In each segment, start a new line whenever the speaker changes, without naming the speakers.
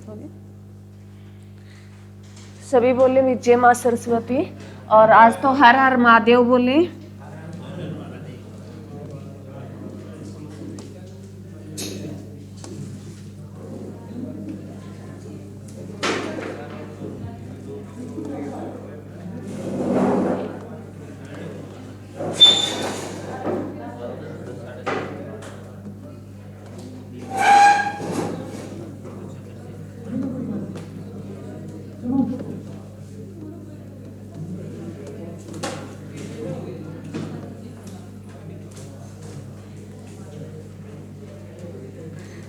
होगी। सभी बोले विजय माँ सरस्वती, और आज तो हर हर महादेव बोले।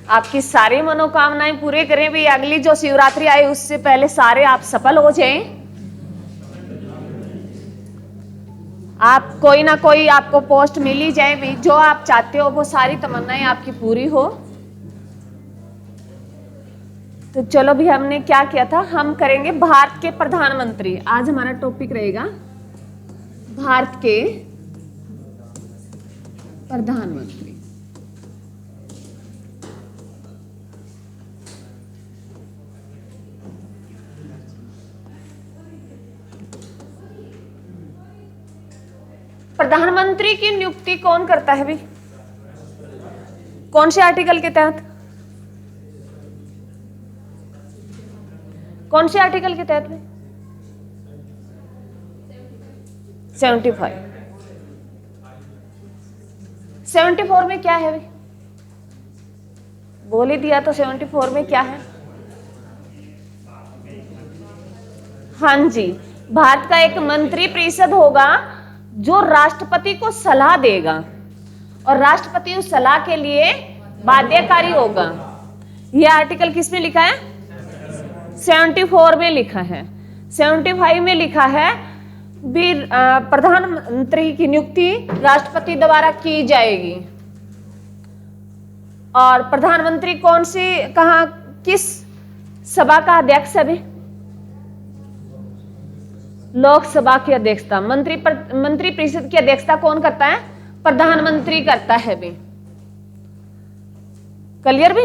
आपकी सारी मनोकामनाएं पूरे करें भी, अगली जो शिवरात्रि आए उससे पहले सारे आप सफल हो जाएं। आप कोई ना कोई आपको पोस्ट मिल ही जाए भी, जो आप चाहते हो वो सारी तमन्नाएं आपकी पूरी हो। तो चलो भी, हमने क्या किया था, हम करेंगे भारत के प्रधानमंत्री। आज हमारा टॉपिक रहेगा भारत के प्रधानमंत्री। प्रधानमंत्री की नियुक्ति कौन करता है भी? कौन से आर्टिकल के तहत? कौन से आर्टिकल के तहत में? 75। 74 में क्या है भी? बोल ही दिया तो 74 में क्या है? हाँ जी, भारत का एक मंत्री परिषद होगा जो राष्ट्रपति को सलाह देगा, और राष्ट्रपति उस सलाह के लिए बाध्यकारी होगा। यह आर्टिकल किस में लिखा है? 74 में लिखा है। 75 में लिखा है भी प्रधानमंत्री की नियुक्ति राष्ट्रपति द्वारा की जाएगी। और प्रधानमंत्री कौन सी, कहां, किस सभा का अध्यक्ष है भी? लोकसभा की अध्यक्षता। मंत्री परिषद की अध्यक्षता कौन करता है? प्रधानमंत्री करता है भी। क्लियर भी?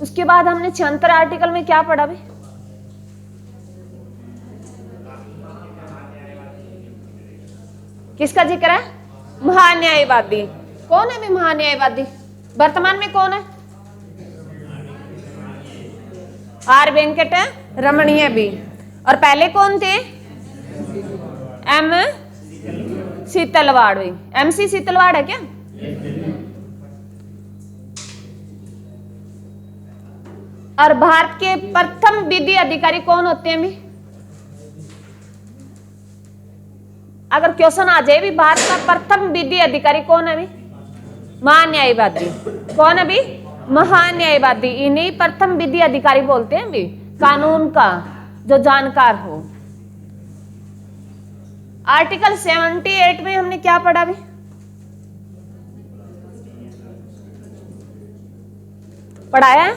उसके बाद हमने 76 आर्टिकल में क्या पढ़ा भी? किसका जिक्र है? महान्यायवादी। कौन है भी महान्यायवादी? वर्तमान में कौन है? आर वेंकट रमणीय भी। और पहले कौन थे? एम शीतलवाड़। MC शीतलवाड़ है क्या? और भारत के प्रथम विधि अधिकारी कौन होते हैं भी? अगर क्वेश्चन आ जाए भी, भारत का प्रथम विधि अधिकारी कौन है भी? महान्यायवादी। कौन है भी? महान्यायवादी। इन्हीं प्रथम विधि अधिकारी बोलते हैं भी, कानून का जो जानकार हो। आर्टिकल 78 में हमने क्या पढ़ा भी? पढ़ाया है?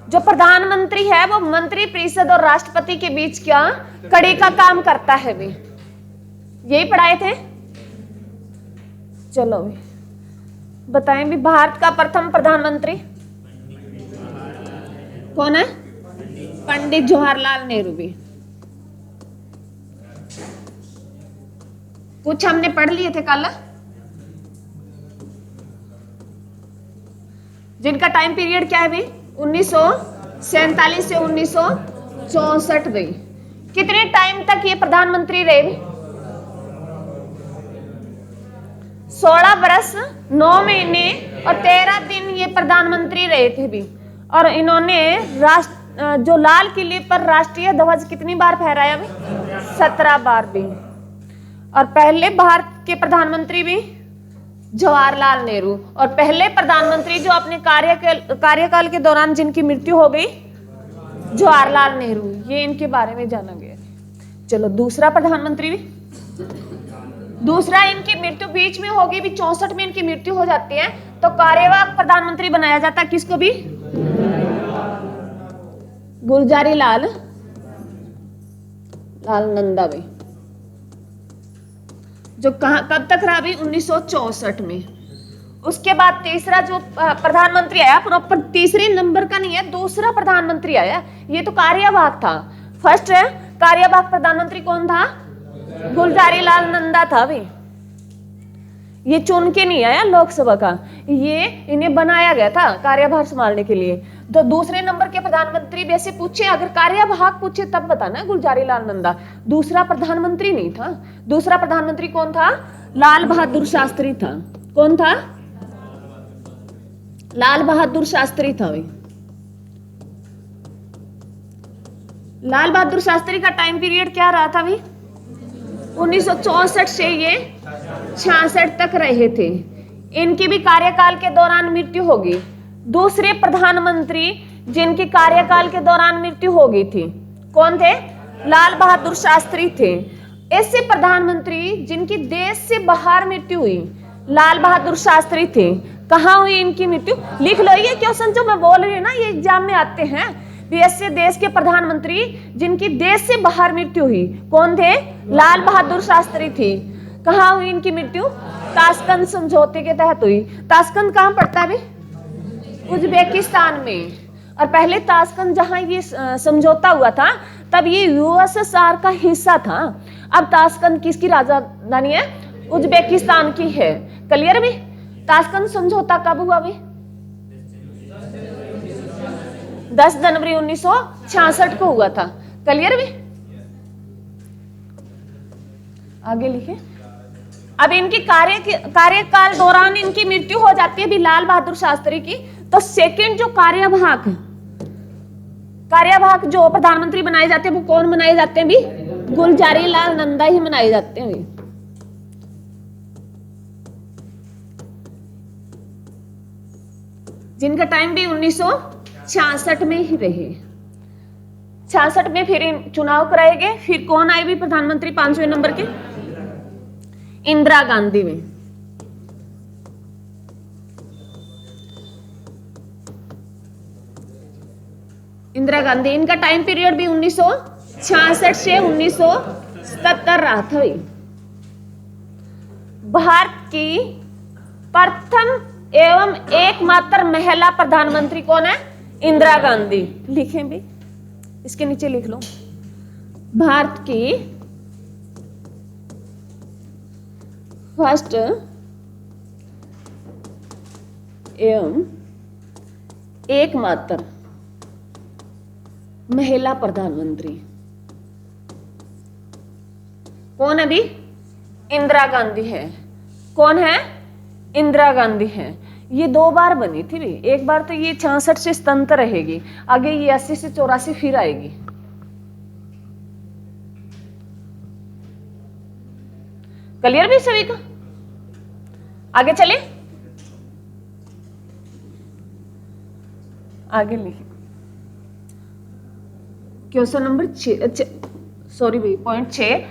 जो प्रधानमंत्री है वो मंत्री परिषद और राष्ट्रपति के बीच क्या कड़ी का काम करता है भी? यही पढ़ाए थे। चलो भी बताएं भी, भारत का प्रथम प्रधानमंत्री कौन है? पंडित जवाहरलाल नेहरू भी। कुछ हमने पढ़ लिए थे कल, जिनका टाइम पीरियड क्या है भी? 1947 से 1964 भी। कितने टाइम तक ये प्रधानमंत्री रहे भी? 16 वर्ष 9 महीने और 13 दिन ये प्रधानमंत्री रहे थे भी। और इन्होंने जो लाल किले पर राष्ट्रीय ध्वज कितनी बार फहराया भी? 17 बार भी। और पहले भारत के प्रधानमंत्री भी जवाहरलाल नेहरू, और पहले प्रधानमंत्री जो अपने कार्यकाल के दौरान जिनकी मृत्यु हो गई, जवाहरलाल नेहरू। ये इनके बारे में जाना गया। चलो दूसरा प्रधानमंत्री भी, दूसरा इनकी मृत्यु बीच में होगी भी, 64 में इनकी मृत्यु हो जाती है, तो कार्यवाहक प्रधानमंत्री बनाया जाता है किसको भी? गुलजारी लाल नंदा भी, जो कब तक रहा भी? 1964 में। उसके बाद तीसरा जो प्रधानमंत्री आया, प्रॉपर तीसरे नंबर का नहीं है, दूसरा प्रधानमंत्री आया, ये तो कार्यवाहक था। फर्स्ट कार्यवाहक प्रधानमंत्री कौन था? गुलजारी लाल नंदा था भाई। ये चुन के नहीं आया लोकसभा का, ये इन्हें बनाया गया था कार्यभार संभालने के लिए। तो दूसरे नंबर के प्रधानमंत्री भी ऐसे पूछे, अगर कार्यवाहक पूछे तब बताना गुलजारी लाल नंदा, दूसरा प्रधानमंत्री नहीं था। दूसरा प्रधानमंत्री कौन था? लाल बहादुर शास्त्री था। कौन था? लाल बहादुर शास्त्री था भाई। लाल बहादुर शास्त्री का टाइम पीरियड क्या रहा था भाई? 1964 से ये 66 तक रहे थे। इनकी भी कार्यकाल के दौरान मृत्यु होगी। दूसरे प्रधानमंत्री जिनकी कार्यकाल के दौरान मृत्यु हो गई थी कौन थे? लाल बहादुर शास्त्री थे। ऐसे प्रधानमंत्री जिनकी देश से बाहर मृत्यु हुई लाल बहादुर शास्त्री थे। कहाँ हुई इनकी मृत्यु? लिख लो, ये क्वेश्चन जो मैं बोल रही हूँ ना, ये एग्जाम में आते हैं। ऐसे देश के प्रधानमंत्री जिनकी देश से बाहर मृत्यु हुई कौन थे? लाल बहादुर शास्त्री थी। कहाँ हुई इनकी मृत्यु? ताशकंद समझौते के तहत हुई। ताशकंद कहाँ पड़ता है? उज्बेकिस्तान में। और पहले ताशकंद जहां ये समझौता हुआ था तब ये यूएसएसआर का हिस्सा था। अब ताशकंद किसकी राजधानी है? उज्बेकिस्तान की है। क्लियर भी? ताशकंद समझौता कब हुआ भी? 10 जनवरी 1966 को हुआ था। क्लियर भी? आगे लिखे। अब इनकी कार्यकाल दौरान इनकी मृत्यु हो जाती है भी लाल बहादुर शास्त्री की। तो सेकंड जो कार्यवाहक जो प्रधानमंत्री बनाए जाते हैं वो कौन बनाए जाते हैं भी? गुलजारी लाल नंदा ही बनाए जाते हैं भी। जिनका टाइम भी 1966 में ही रहे। 66 में फिर चुनाव कराए गए। फिर कौन आए भी प्रधानमंत्री 5वें नंबर के? इंदिरा गांधी में। इंदिरा गांधी, इनका टाइम पीरियड भी 1966 से 1977 रहा था। भारत की प्रथम एवं एकमात्र महिला प्रधानमंत्री कौन है? इंदिरा गांधी। लिखें भी, इसके नीचे लिख लो। भारत की फर्स्ट एवं एकमात्र महिला प्रधानमंत्री कौन है भी? इंदिरा गांधी है। कौन है? इंदिरा गांधी है। ये 2 बार बनी थी भी। एक बार तो ये 66 से स्वतंत्र रहेगी, आगे ये 80 से 84 फिर आएगी। क्लियर भी सभी का? आगे चले, आगे लिखे। क्वेश्चन नंबर 6, सॉरी भाई, पॉइंट 6।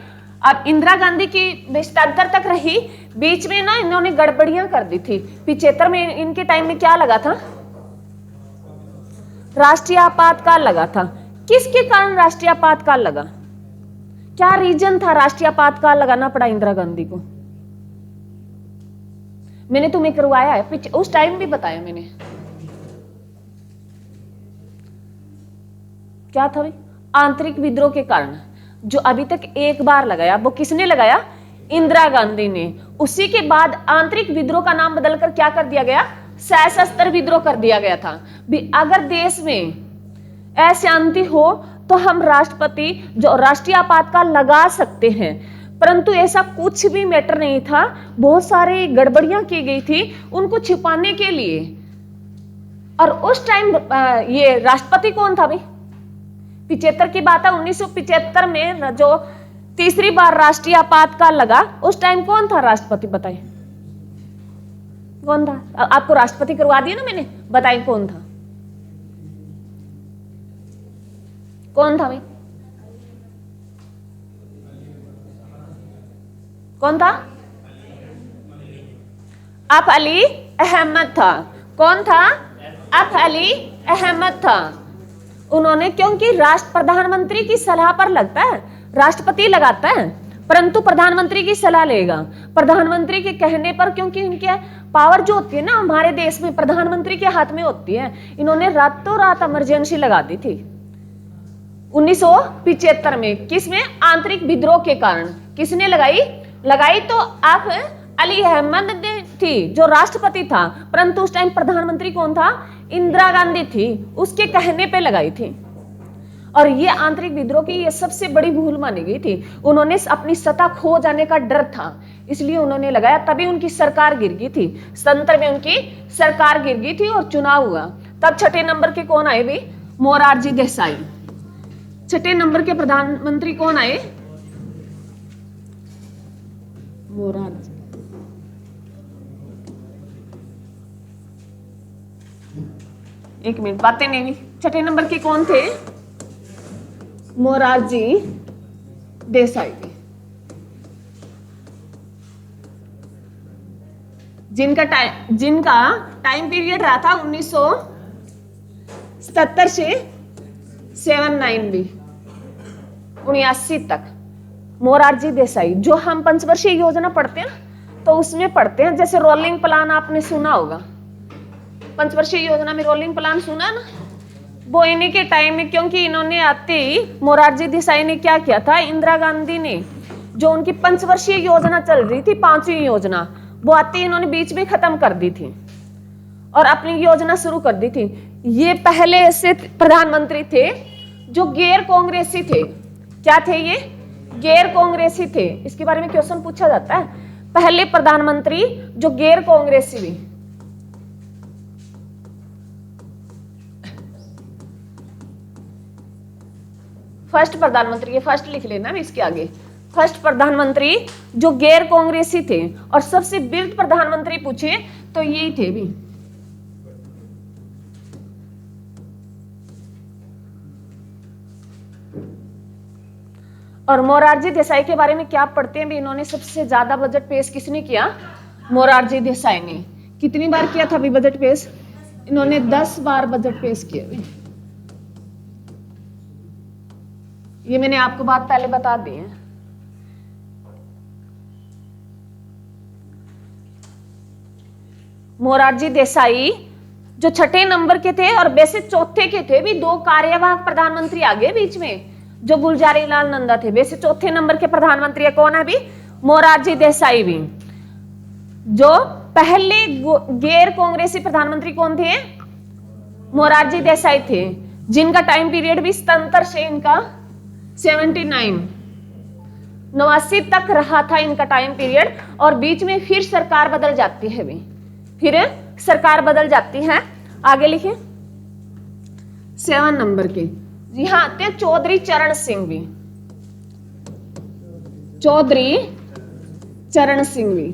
अब इंदिरा गांधी की 75 तक रही। बीच में ना इन्होंने गड़बड़ियां कर दी थी। 75 में इनके टाइम में क्या लगा था? राष्ट्रीय आपातकाल लगा था। किसके कारण राष्ट्रीय आपातकाल लगा? क्या रीजन था राष्ट्रीय आपातकाल लगाना पड़ा इंदिरा गांधी को? मैंने तुम्हें करवाया है, उस टाइम भी बताया मैंने। क्या था भाई? आंतरिक विद्रोह के कारण, जो अभी तक एक बार लगाया वो किसने लगाया? इंदिरा गांधी ने। उसी के बाद आंतरिक विद्रोह का नाम बदलकर क्या कर दिया गया? सशस्त्र विद्रोह कर दिया गया था भी। अगर देश में अशांति हो तो हम राष्ट्रपति जो राष्ट्रीय आपातकाल लगा सकते हैं, परंतु ऐसा कुछ भी मैटर नहीं था। बहुत सारी गड़बड़ियां की गई थी उनको छिपाने के लिए। और उस टाइम ये राष्ट्रपति कौन था भाई? 75 की बात है। 1975 में जो तीसरी बार राष्ट्रीय आपातकाल लगा, उस टाइम कौन था राष्ट्रपति? बताइए कौन था? आपको राष्ट्रपति करवा दिया ना मैंने, बताइए कौन था? कौन था भाई? कौन था? अफ अली अहमद था। कौन था? अफ अली अहमद था। उन्होंने, क्योंकि राष्ट्र प्रधानमंत्री की सलाह पर लगता है, राष्ट्रपति लगाता है, परंतु प्रधानमंत्री की सलाह लेगा, प्रधानमंत्री के कहने पर, क्योंकि इनके पावर जो होती है ना हमारे देश में प्रधानमंत्री के हाथ में होती है। इन्होंने रातों रात इमरजेंसी लगा दी थी 1975 में। किसमें? आंतरिक विद्रोह के कारण। किसने लगाई तो आप अली अहमद ने थी जो राष्ट्रपति था, परंतु उस टाइम प्रधानमंत्री कौन था? इंदिरा गांधी थी, उसके कहने पे लगाई थी। और ये आंतरिक विद्रोह की ये सबसे बड़ी भूल मानी गई थी। उन्होंने अपनी सत्ता खो जाने का डर था, इसलिए उन्होंने लगाया, तभी उनकी सरकार गिर गई थी। 77 में उनकी सरकार गिर गई थी और चुनाव हुआ। तब छठे नंबर के कौन आए भी? मोरारजी देसाई। छठे नंबर के प्रधानमंत्री कौन आए? मोरारजी। एक मिनट, बातें नहीं हुई। छठे नंबर के कौन थे? मोरारजी देसाई, जिनका टाइम पीरियड रहा था 1977 से 79 भी 79 तक। मोरारजी देसाई, जो हम पंचवर्षीय योजना पढ़ते हैं तो उसमें पढ़ते हैं, जैसे रोलिंग प्लान आपने सुना होगा, पंचवर्षीय योजना में रोलिंग प्लान सुना ना, वो इन्हीं के टाइम में, क्योंकि इन्होंने आते ही मोरारजी देसाई ने क्या किया था, इंदिरा गांधी ने जो उनकी पंचवर्षीय योजना चल रही थी, 5वीं योजना, वो आते ही इन्होंने बीच में खत्म कर दी थी और अपनी योजना शुरू कर दी थी। ये पहले ऐसे प्रधानमंत्री थे जो गैर कांग्रेसी थे। क्या थे ये? गैर कांग्रेसी थे। इसके बारे में क्वेश्चन पूछा जाता है। पहले प्रधानमंत्री जो गैर कांग्रेसी भी। फर्स्ट प्रधानमंत्री, ये फर्स्ट लिख लेना इसके आगे। फर्स्ट प्रधानमंत्री जो गैर कांग्रेसी थे, और सबसे वृद्ध प्रधानमंत्री पूछे तो यही थे भी। और मोरारजी देसाई के बारे में क्या पढ़ते हैं भी? इन्होंने सबसे ज्यादा बजट पेश किसने किया? मोरारजी देसाई ने। कितनी बार किया था भी बजट पेश? इन्होंने 10 बार बजट पेश किया भी। ये मैंने आपको बात पहले बता दी है। मोरारजी देसाई जो छठे नंबर के थे और वैसे चौथे के थे भी। 2 कार्यवाहक प्रधानमंत्री आ गए बीच में, जो गुलजारी लाल नंदा थे। वैसे चौथे नंबर के प्रधानमंत्री कौन है भी? मोरारजी देसाई भी। जो पहले गैर कांग्रेसी प्रधानमंत्री कौन थे? मोरारजी देसाई थे, जिनका टाइम पीरियड भी 77 से इनका 89 तक रहा था इनका टाइम पीरियड। और बीच में फिर सरकार बदल जाती है भी, फिर सरकार बदल जाती है। आगे लिखिए 7 नंबर के। यहां आते हैं चौधरी चरण सिंह भी। चौधरी चरण सिंह भी,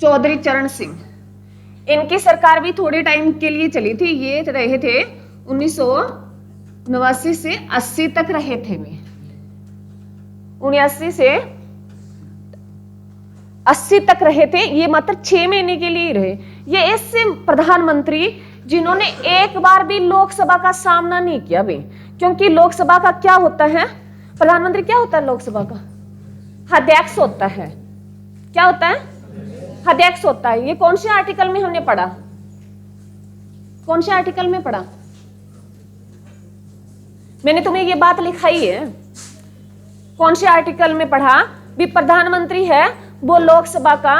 चौधरी चरण सिंह, इनकी सरकार भी थोड़े टाइम के लिए चली थी। ये रहे थे 1989 से 80 तक रहे थे वे। 79 से 80 तक रहे थे। ये मात्र 6 महीने के लिए रहे। ये ऐसे प्रधानमंत्री जिन्होंने एक बार भी लोकसभा का सामना नहीं किया भी, क्योंकि लोकसभा का क्या होता है? प्रधानमंत्री क्या होता है? लोकसभा का अध्यक्ष होता है। क्या होता है? अध्यक्ष होता है। ये कौन से आर्टिकल में हमने पढ़ा? कौन से आर्टिकल में पढ़ा? मैंने तुम्हें ये बात लिखाई है। कौन से आर्टिकल में पढ़ा भी? प्रधानमंत्री है वो लोकसभा का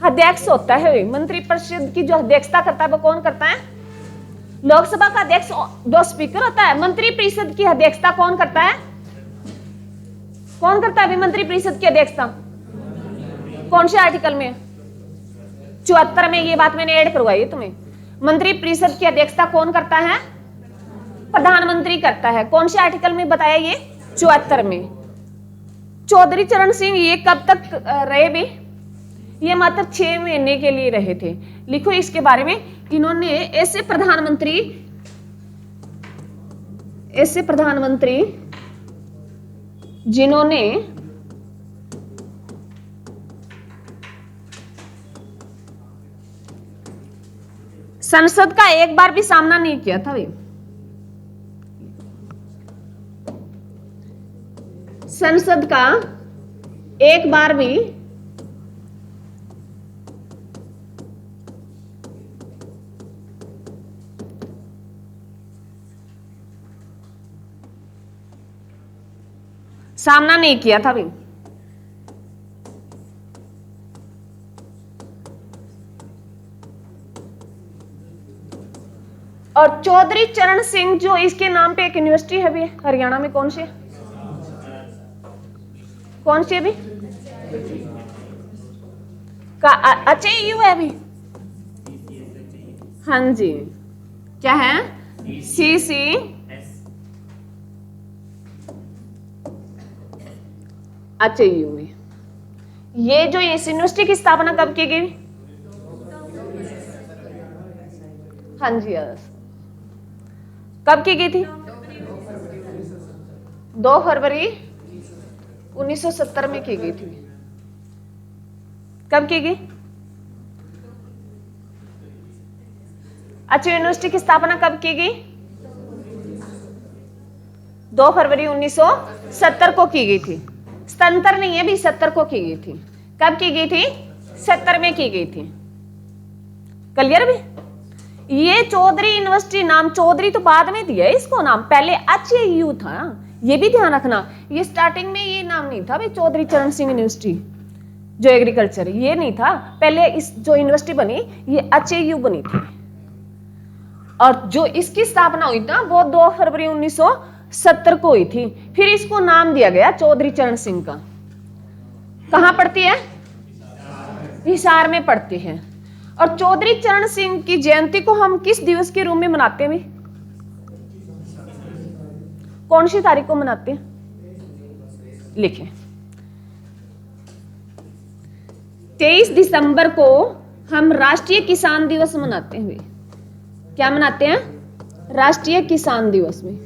अध्यक्ष होता है। मंत्रिपरिषद की जो अध्यक्षता करता है वो कौन करता है? लोकसभा का अध्यक्ष 2 स्पीकर होता है। मंत्रिपरिषद की अध्यक्षता कौन करता है? कौन करता है मंत्रिपरिषद की अध्यक्षता? कौन से आर्टिकल में? 74 में। ये बात मैंने ऐड करवाई तुम्हें। मंत्रिपरिषद की अध्यक्षता कौन करता है? प्रधानमंत्री करता है। कौन से आर्टिकल में बताया? ये 74 में। चौधरी चरण सिंह ये कब तक रहे भी? ये मात्र 6 महीने के लिए रहे थे। लिखो इसके बारे में। इन्होंने ऐसे प्रधानमंत्री जिन्होंने संसद का एक बार भी सामना नहीं किया था भाई। संसद का एक बार भी सामना नहीं किया था भी। और चौधरी चरण सिंह जो इसके नाम पे एक यूनिवर्सिटी है भी हरियाणा में, कौन सी है? कौन सी है भी का एचयू है भी? हाँ जी, क्या है? सीसी एचयू में। ये जो इस यूनिवर्सिटी की स्थापना कब की गई? हाँ जी, कब की गई थी? 2 फरवरी 1970 में की गई थी। कब की गई? अच्छा, यूनिवर्सिटी की स्थापना कब की गई? 2 फरवरी 1970 को की गई थी। 77 नहीं है भी, 70 को की गई थी। कब की गई थी? 70 में की गई थी। क्लियर भी? ये चौधरी यूनिवर्सिटी, नाम चौधरी तो बाद में दिया है इसको नाम, पहले एचयू था। ये भी ध्यान रखना, ये स्टार्टिंग में ये नाम नहीं था भाई, चौधरी चरण सिंह यूनिवर्सिटी जो एग्रीकल्चर, ये नहीं था। पहले इस जो यूनिवर्सिटी बनी ये एचयू बनी थी, और जो इसकी स्थापना हुई ना वो 2 फरवरी 1970 को हुई थी। फिर इसको नाम दिया गया चौधरी चरण सिंह का। कहां पड़ती है? हिसार में पड़ती है। और चौधरी चरण सिंह की जयंती को हम किस दिवस के रूप में मनाते हैं? कौन सी तारीख को मनाते हैं? लिखें। 23 दिसंबर को हम राष्ट्रीय किसान दिवस मनाते हैं। क्या मनाते हैं? राष्ट्रीय किसान दिवस में।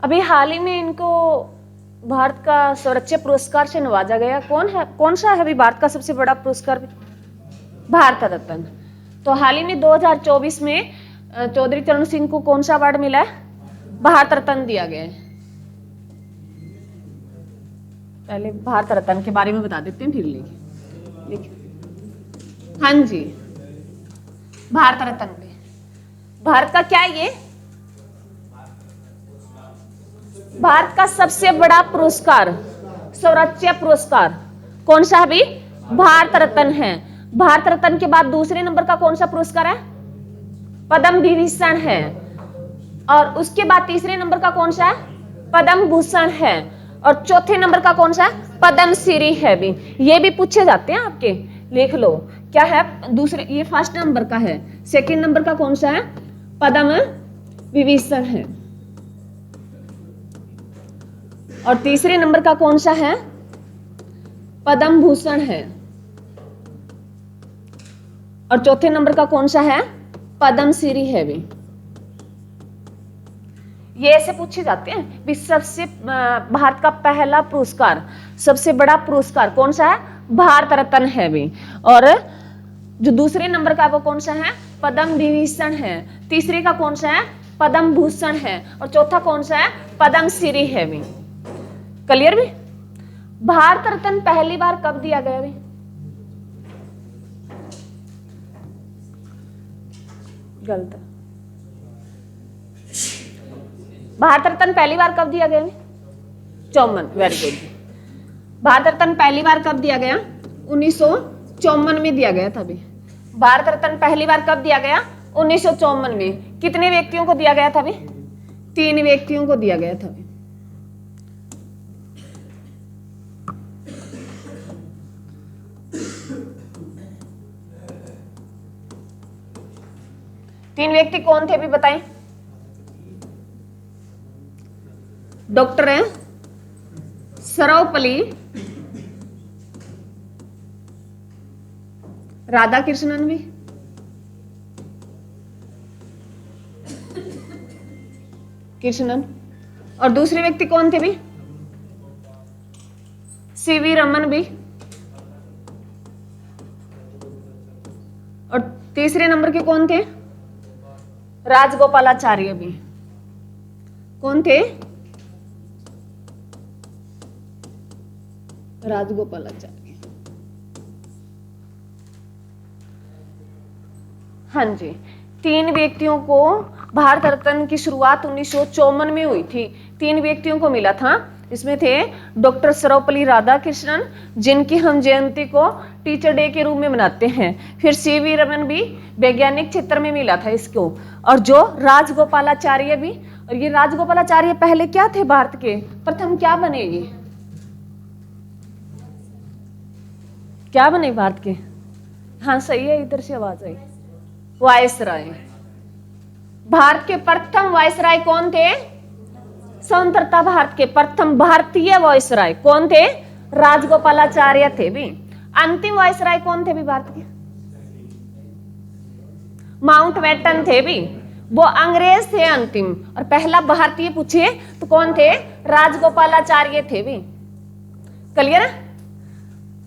अभी हाल ही में इनको भारत का स्वराज्य पुरस्कार से नवाजा गया। कौन है, कौन सा है अभी भारत का सबसे बड़ा पुरस्कार? भारत रत्न। तो हाल ही में 2024 में चौधरी चरण सिंह को कौन सा अवार्ड मिला है? भारत रत्न दिया गया है। पहले भारत रत्न के बारे में बता देते हैं, फिर लिखिए। हाँ जी, भारत रत्न पे भारत का क्या है? ये भारत का सबसे बड़ा पुरस्कार, स्वराज्य पुरस्कार कौन सा है भी? भारत रत्न है। भारत रत्न के बाद दूसरे नंबर का कौन सा पुरस्कार है? पद्म विभूषण है। और उसके बाद तीसरे नंबर का कौन सा है? पद्म भूषण है। और चौथे नंबर का कौन सा है? पद्म श्री है भी। ये भी पूछे जाते हैं आपके, लिख लो। क्या है दूसरे? ये फर्स्ट नंबर का है। सेकंड नंबर का कौन सा है? पद्म विभूषण है। और तीसरे नंबर का कौन सा है? पद्म भूषण है। और चौथे नंबर का कौन सा है? पद्म श्री है भी। ये ऐसे पूछे जाते हैं भी। सबसे भारत का पहला पुरस्कार, सबसे बड़ा पुरस्कार कौन सा है? भारत रत्न है भी। और जो दूसरे नंबर का वो कौन सा है? पद्म विभूषण है। तीसरे का कौन सा है? पद्म भूषण है। और चौथा कौन सा है? पद्म श्री है भी। क्लियर भी? भारत रत्न पहली बार कब दिया गया भी? गलत। भारत रत्न पहली बार कब दिया गया? 54। Very good. भारत रत्न पहली बार कब दिया गया? 1954 में दिया गया था भी। भारत रत्न पहली बार कब दिया गया? 1954 में। कितने व्यक्तियों को दिया गया था भी? 3 व्यक्तियों को दिया गया था भी। तीन व्यक्ति कौन थे भी बताएं? डॉक्टर है सर्वपल्ली राधाकृष्णन भी, कृष्णन। और दूसरे व्यक्ति कौन थे भी? सीवी रमन भी। और तीसरे नंबर के कौन थे? राजगोपालाचार्य भी। कौन थे? राजगोपालाचार्य। हाँ जी, 3 व्यक्तियों को भारत रत्न की शुरुआत 1954 में हुई थी। 3 व्यक्तियों को मिला था। इसमें थे डॉक्टर सर्वपल्ली राधाकृष्णन, जिनकी हम जयंती को टीचर डे के रूप में मनाते हैं। फिर सीवी रमन भी वैज्ञानिक क्षेत्र में मिला था इसको। और जो राजगोपालाचार्य भी। और ये राजगोपालाचार्य पहले क्या थे? भारत के प्रथम क्या बने? ये क्या बने भारत के? हाँ सही है, इधर से आवाज आई। वायसराय। भारत के प्रथम वायसराय कौन थे? स्वतंत्रता भारत के प्रथम भारतीय वायसराय कौन थे? राजगोपालाचार्य थे भी। अंतिम वायसराय कौन थे भी भारत के? माउंटबेटन थे भी। वो अंग्रेज थे अंतिम। और पहला भारतीय पूछे तो कौन थे? राजगोपालाचार्य थे भी। क्लियर है?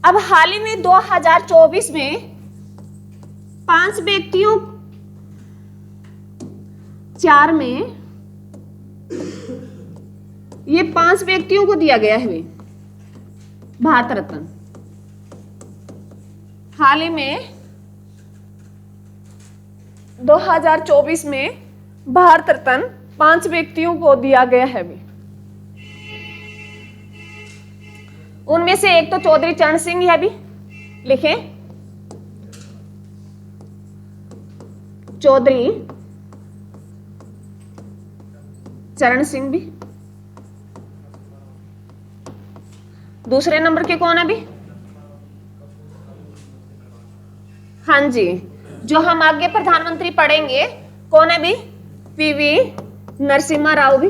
अब हाल ही में 2024 में 5 व्यक्तियों 4 में ये 5 व्यक्तियों को दिया गया है भारत रत्न। हाल ही में 2024 में भारत रत्न 5 व्यक्तियों को दिया गया है भी। उनमें से एक तो चौधरी चरण सिंह है भी। लिखें, चौधरी चरण सिंह भी। दूसरे नंबर के कौन है भी? हाँ जी, जो हम आगे प्रधानमंत्री पढ़ेंगे कौन है भी? पीवी नरसिम्हा राव भी।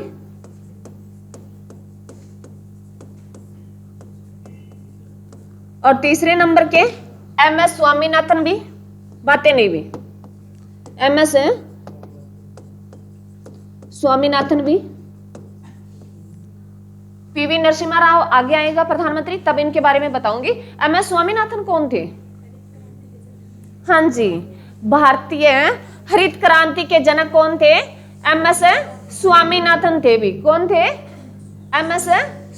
और तीसरे नंबर के एमएस स्वामीनाथन भी। बातें नहीं भी। एमएस स्वामीनाथन भी। पीवी नरसिम्हा राव आगे आएगा प्रधानमंत्री, तब इनके बारे में बताऊंगी। एमएस स्वामीनाथन कौन थे? हाँ जी, भारतीय हरित क्रांति के जनक कौन थे? एमएस स्वामीनाथन थे भी। कौन थे? एमएस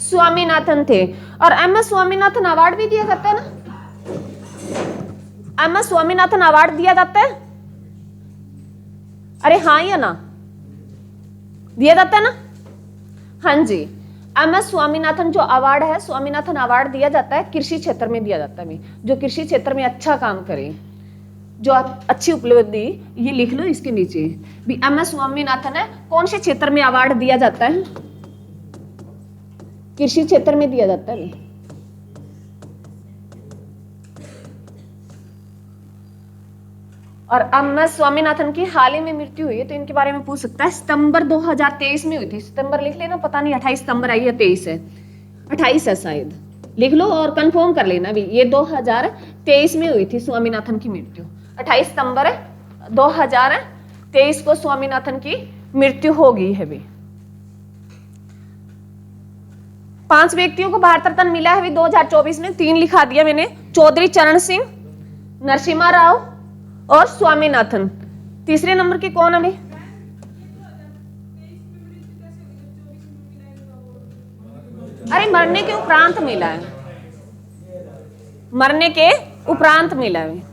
स्वामीनाथन थे। और एमएस स्वामीनाथन अवार्ड भी दिया जाता है ना? एमएस स्वामीनाथन अवार्ड दिया जाता है? अरे हाँ या ना? दिया जाता है ना? हाँ जी, एमएस स्वामीनाथन जो अवार्ड है, स्वामीनाथन अवार्ड दिया जाता है कृषि क्षेत्र में दिया जाता है। जो कृषि क्षेत्र में अच्छा काम करे, जो अच्छी उपलब्धि, ये लिख लो इसके नीचे भी। एमएस स्वामीनाथन है, कौन से क्षेत्र में अवार्ड दिया जाता है? कृषि क्षेत्र में दिया जाता है। और एमएस स्वामीनाथन की हाल ही में मृत्यु हुई है, तो इनके बारे में पूछ सकता है। सितंबर 2023 में हुई थी। सितंबर लिख लेना, पता नहीं 28 सितंबर आई या 23 है। 28 है शायद, लिख लो और कंफर्म कर लेना भी। ये 2023 में हुई थी स्वामीनाथन की मृत्यु। 28 सितंबर 2023 को स्वामीनाथन की मृत्यु हो गई है भी। 5 व्यक्तियों को भारत रत्न मिला है 2024 में। 3 लिखा दिया मैंने, चौधरी चरण सिंह, नरसिम्हा राव और स्वामीनाथन। तीसरे नंबर के कौन है? अरे मरने के उपरांत मिला है, मरने के उपरांत मिला है।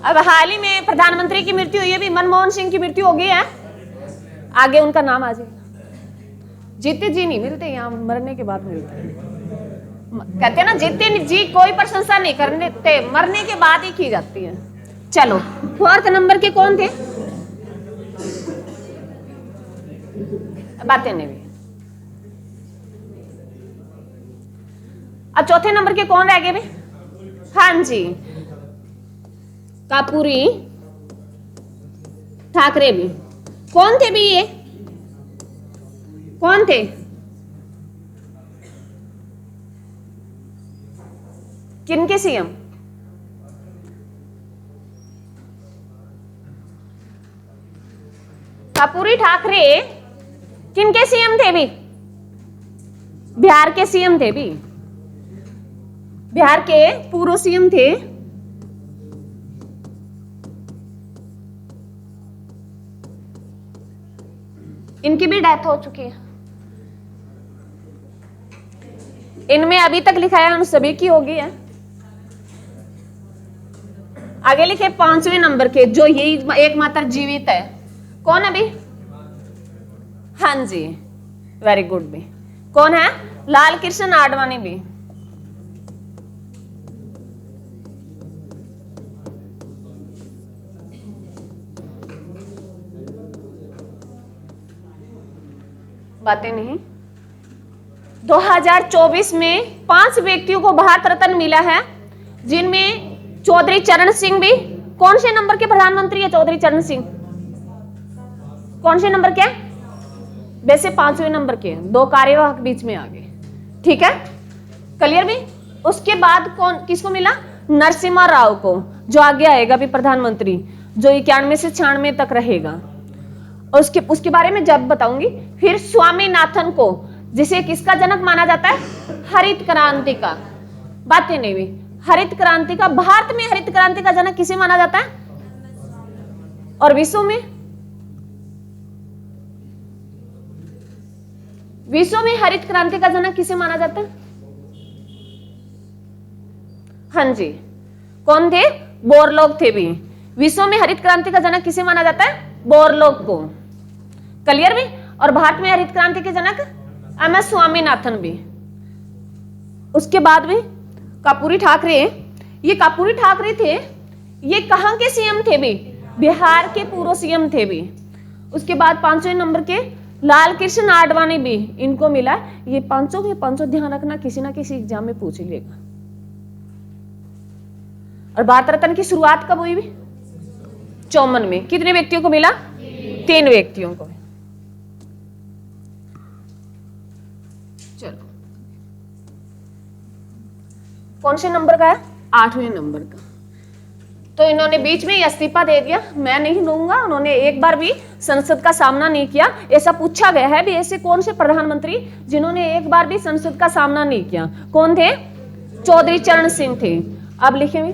अब हाल ही में प्रधानमंत्री की मृत्यु हुई है भी। मनमोहन सिंह की मृत्यु हो गई है, आगे उनका नाम आ जाएगा। जीते जी नहीं मिलते, यहाँ मरने के बाद मिलते हैं। कहते हैं ना, जीते जी कोई प्रशंसा नहीं करते, मरने के बाद ही की जाती है। चलो, 4th नंबर के कौन थे? बातें नहीं भी। अब 4थे नंबर के कौन रह गए भी? हाँ जी, कापुरी ठाकरे भी। कौन थे भी ये? कौन थे? किनके सीएम? कर्पूरी ठाकरे किनके सीएम थे भी? बिहार के सीएम थे भी, बिहार के पूर्व सीएम थे। इनकी भी डेथ हो चुकी है। इनमें अभी तक लिखा है उन सभी की होगी है। आगे लिखे 5वें नंबर के जो यही एकमात्र जीवित है, कौन अभी? हाँ जी, वेरी गुड भी। कौन है? लाल कृष्ण आडवाणी भी। बातें नहीं। 2024 में 5 व्यक्तियों को भारत रत्न मिला है, जिनमें चौधरी चरण सिंह भी। कौन से नंबर के प्रधानमंत्री है चौधरी चरण सिंह? कौन से नंबर के? वैसे 5वें नंबर के, 2 कार्यवाहक बीच में आ गए। ठीक है, क्लियर भी। उसके बाद कौन किसको मिला? नरसिम्हा राव को, जो आगे आएगा भी प्रधानमंत्री, जो 91 से 96 तक रहेगा। उसके बारे में जब बताऊंगी। फिर स्वामीनाथन को, जिसे किसका जनक माना जाता है? हरित क्रांति का। बातें नहीं हुई। हरित क्रांति का, भारत में हरित क्रांति का जनक किसे माना जाता है? और विश्व में? विश्व में हरित क्रांति का जनक किसे माना जाता है? हाँ जी, कौन थे? बोरलॉग थे भी। विश्व में हरित क्रांति का जनक किसे माना जाता है? बोरलॉग को। क्लियर भी। और भारत में हरित क्रांति के जनक MS स्वामीनाथन भी। उसके बाद में कर्पूरी ठाकरे, ये कर्पूरी ठाकरे थे, ये कहां के सीएम थे भी? बिहार के पूर्व सीएम थे भी। उसके बाद 5वें नंबर के लाल कृष्ण आडवाणी भी इनको मिला। ये पांचों के पांचों ध्यान रखना, किसी ना किसी एग्जाम में पूछ ही लेगा। और भारत रत्न की शुरुआत कब हुई भी? 54 में। कितने व्यक्तियों को मिला? 3 व्यक्तियों को। चलो, कौन से नंबर का है? 8वें नंबर का। तो इन्होंने बीच में ही इस्तीफा दे दिया, मैं नहीं लूंगा। उन्होंने एक बार भी संसद का सामना नहीं किया। ऐसा पूछा गया है भी, ऐसे कौन से प्रधानमंत्री जिन्होंने एक बार भी संसद का सामना नहीं किया? कौन थे? चौधरी चरण सिंह थे। अब लिखेंगे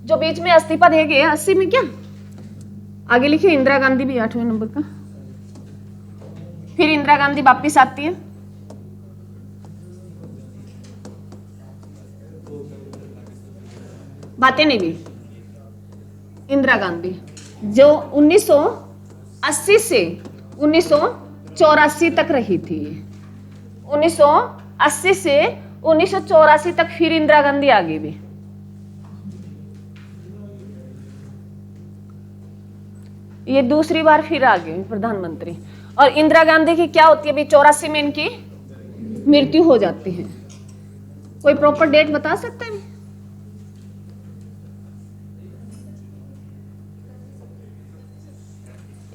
जो बीच में इस्तीफा दे गए 80 में क्या? आगे लिखिए इंदिरा गांधी भी 8वें नंबर का। फिर इंदिरा गांधी वापिस आती है। बातें नहीं भी। इंदिरा गांधी जो 1980 से 1984 तक रही थी। 1980 से 1984 तक फिर इंदिरा गांधी आ गई भी। ये दूसरी बार फिर आ गई प्रधानमंत्री। और इंदिरा गांधी की क्या होती है अभी? 84 में इनकी मृत्यु हो जाती है। कोई प्रॉपर डेट बता सकते हैं?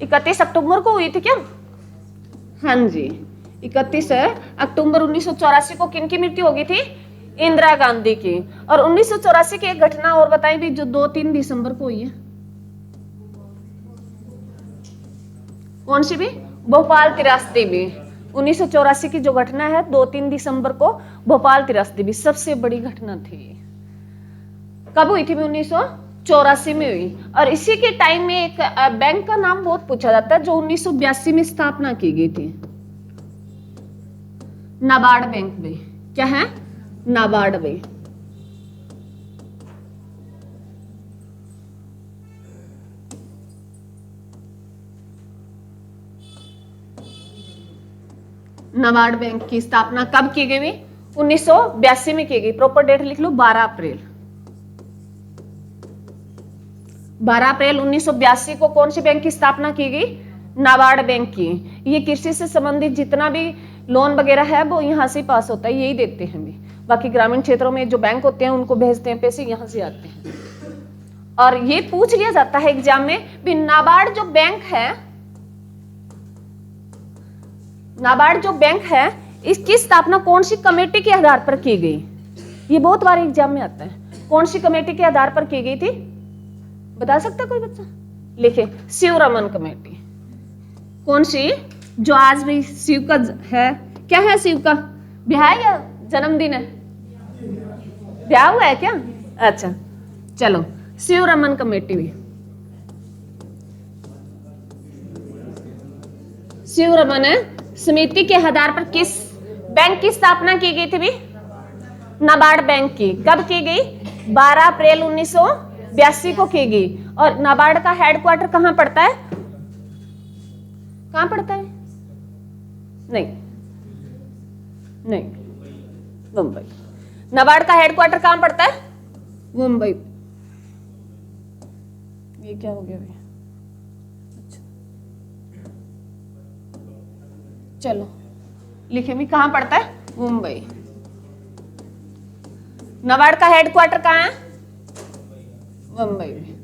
31 अक्टूबर को हुई थी क्या? हाँ जी, 31 अक्टूबर 1984 को किनकी मृत्यु हो गई थी? इंदिरा गांधी की। और 1984 की एक घटना और बताई भी, जो 2-3 दिसंबर को हुई है। कौन सी भी? भोपाल त्रासदी भी। 1984 की जो घटना है 2-3 दिसंबर को भोपाल त्रासदी भी सबसे बड़ी घटना थी। कब हुई थी? 1984 में हुई। और इसी के टाइम में एक बैंक का नाम बहुत पूछा जाता है, जो 1982 में स्थापना की गई थी। नाबार्ड बैंक में। क्या है? नाबार्ड बैंक। नाबार्ड बैंक की स्थापना कब की गई? 1982 में की गई। प्रॉपर डेट लिख लो, 12 अप्रैल। 12 अप्रैल 1982 को कौन सी बैंक की स्थापना की गई? नाबार्ड बैंक की। ये कृषि से संबंधित जितना भी लोन वगैरह है वो यहाँ से पास होता है, यही देते हैं भी। बाकी ग्रामीण क्षेत्रों में जो बैंक होते हैं उनको भेजते हैं पैसे, यहाँ से आते हैं। और ये पूछ लिया जाता है एग्जाम में भी, नाबार्ड जो बैंक है, नाबार्ड जो बैंक है, इसकी स्थापना कौन सी कमेटी के आधार पर की गई? ये बहुत बार एग्जाम में आता है। कौन सी कमेटी के आधार पर की गई थी, बता सकता कोई बच्चा? लिखे, शिव रमन कमेटी। कौन सी? जो आज भी शिव का है, क्या है शिव का? ब्याह है या जन्मदिन है? ब्याह हुआ है क्या? अच्छा चलो, शिव रमन कमेटी भी। शिव रमन समिति के आधार पर किस बैंक की स्थापना की गई थी भी? नाबार्ड बैंक की। कब की गई? 12 अप्रैल 1982 को की गई। और नाबार्ड का हेडक्वार्टर कहां पड़ता है? कहां पड़ता है? नहीं नहीं, मुंबई। नाबार्ड का हेडक्वार्टर कहां पड़ता है? मुंबई। ये क्या हो गया भैया? अच्छा चलो, लिखे भी, कहां पड़ता है? मुंबई। नाबार्ड का हेडक्वार्टर कहां है? मुंबई में।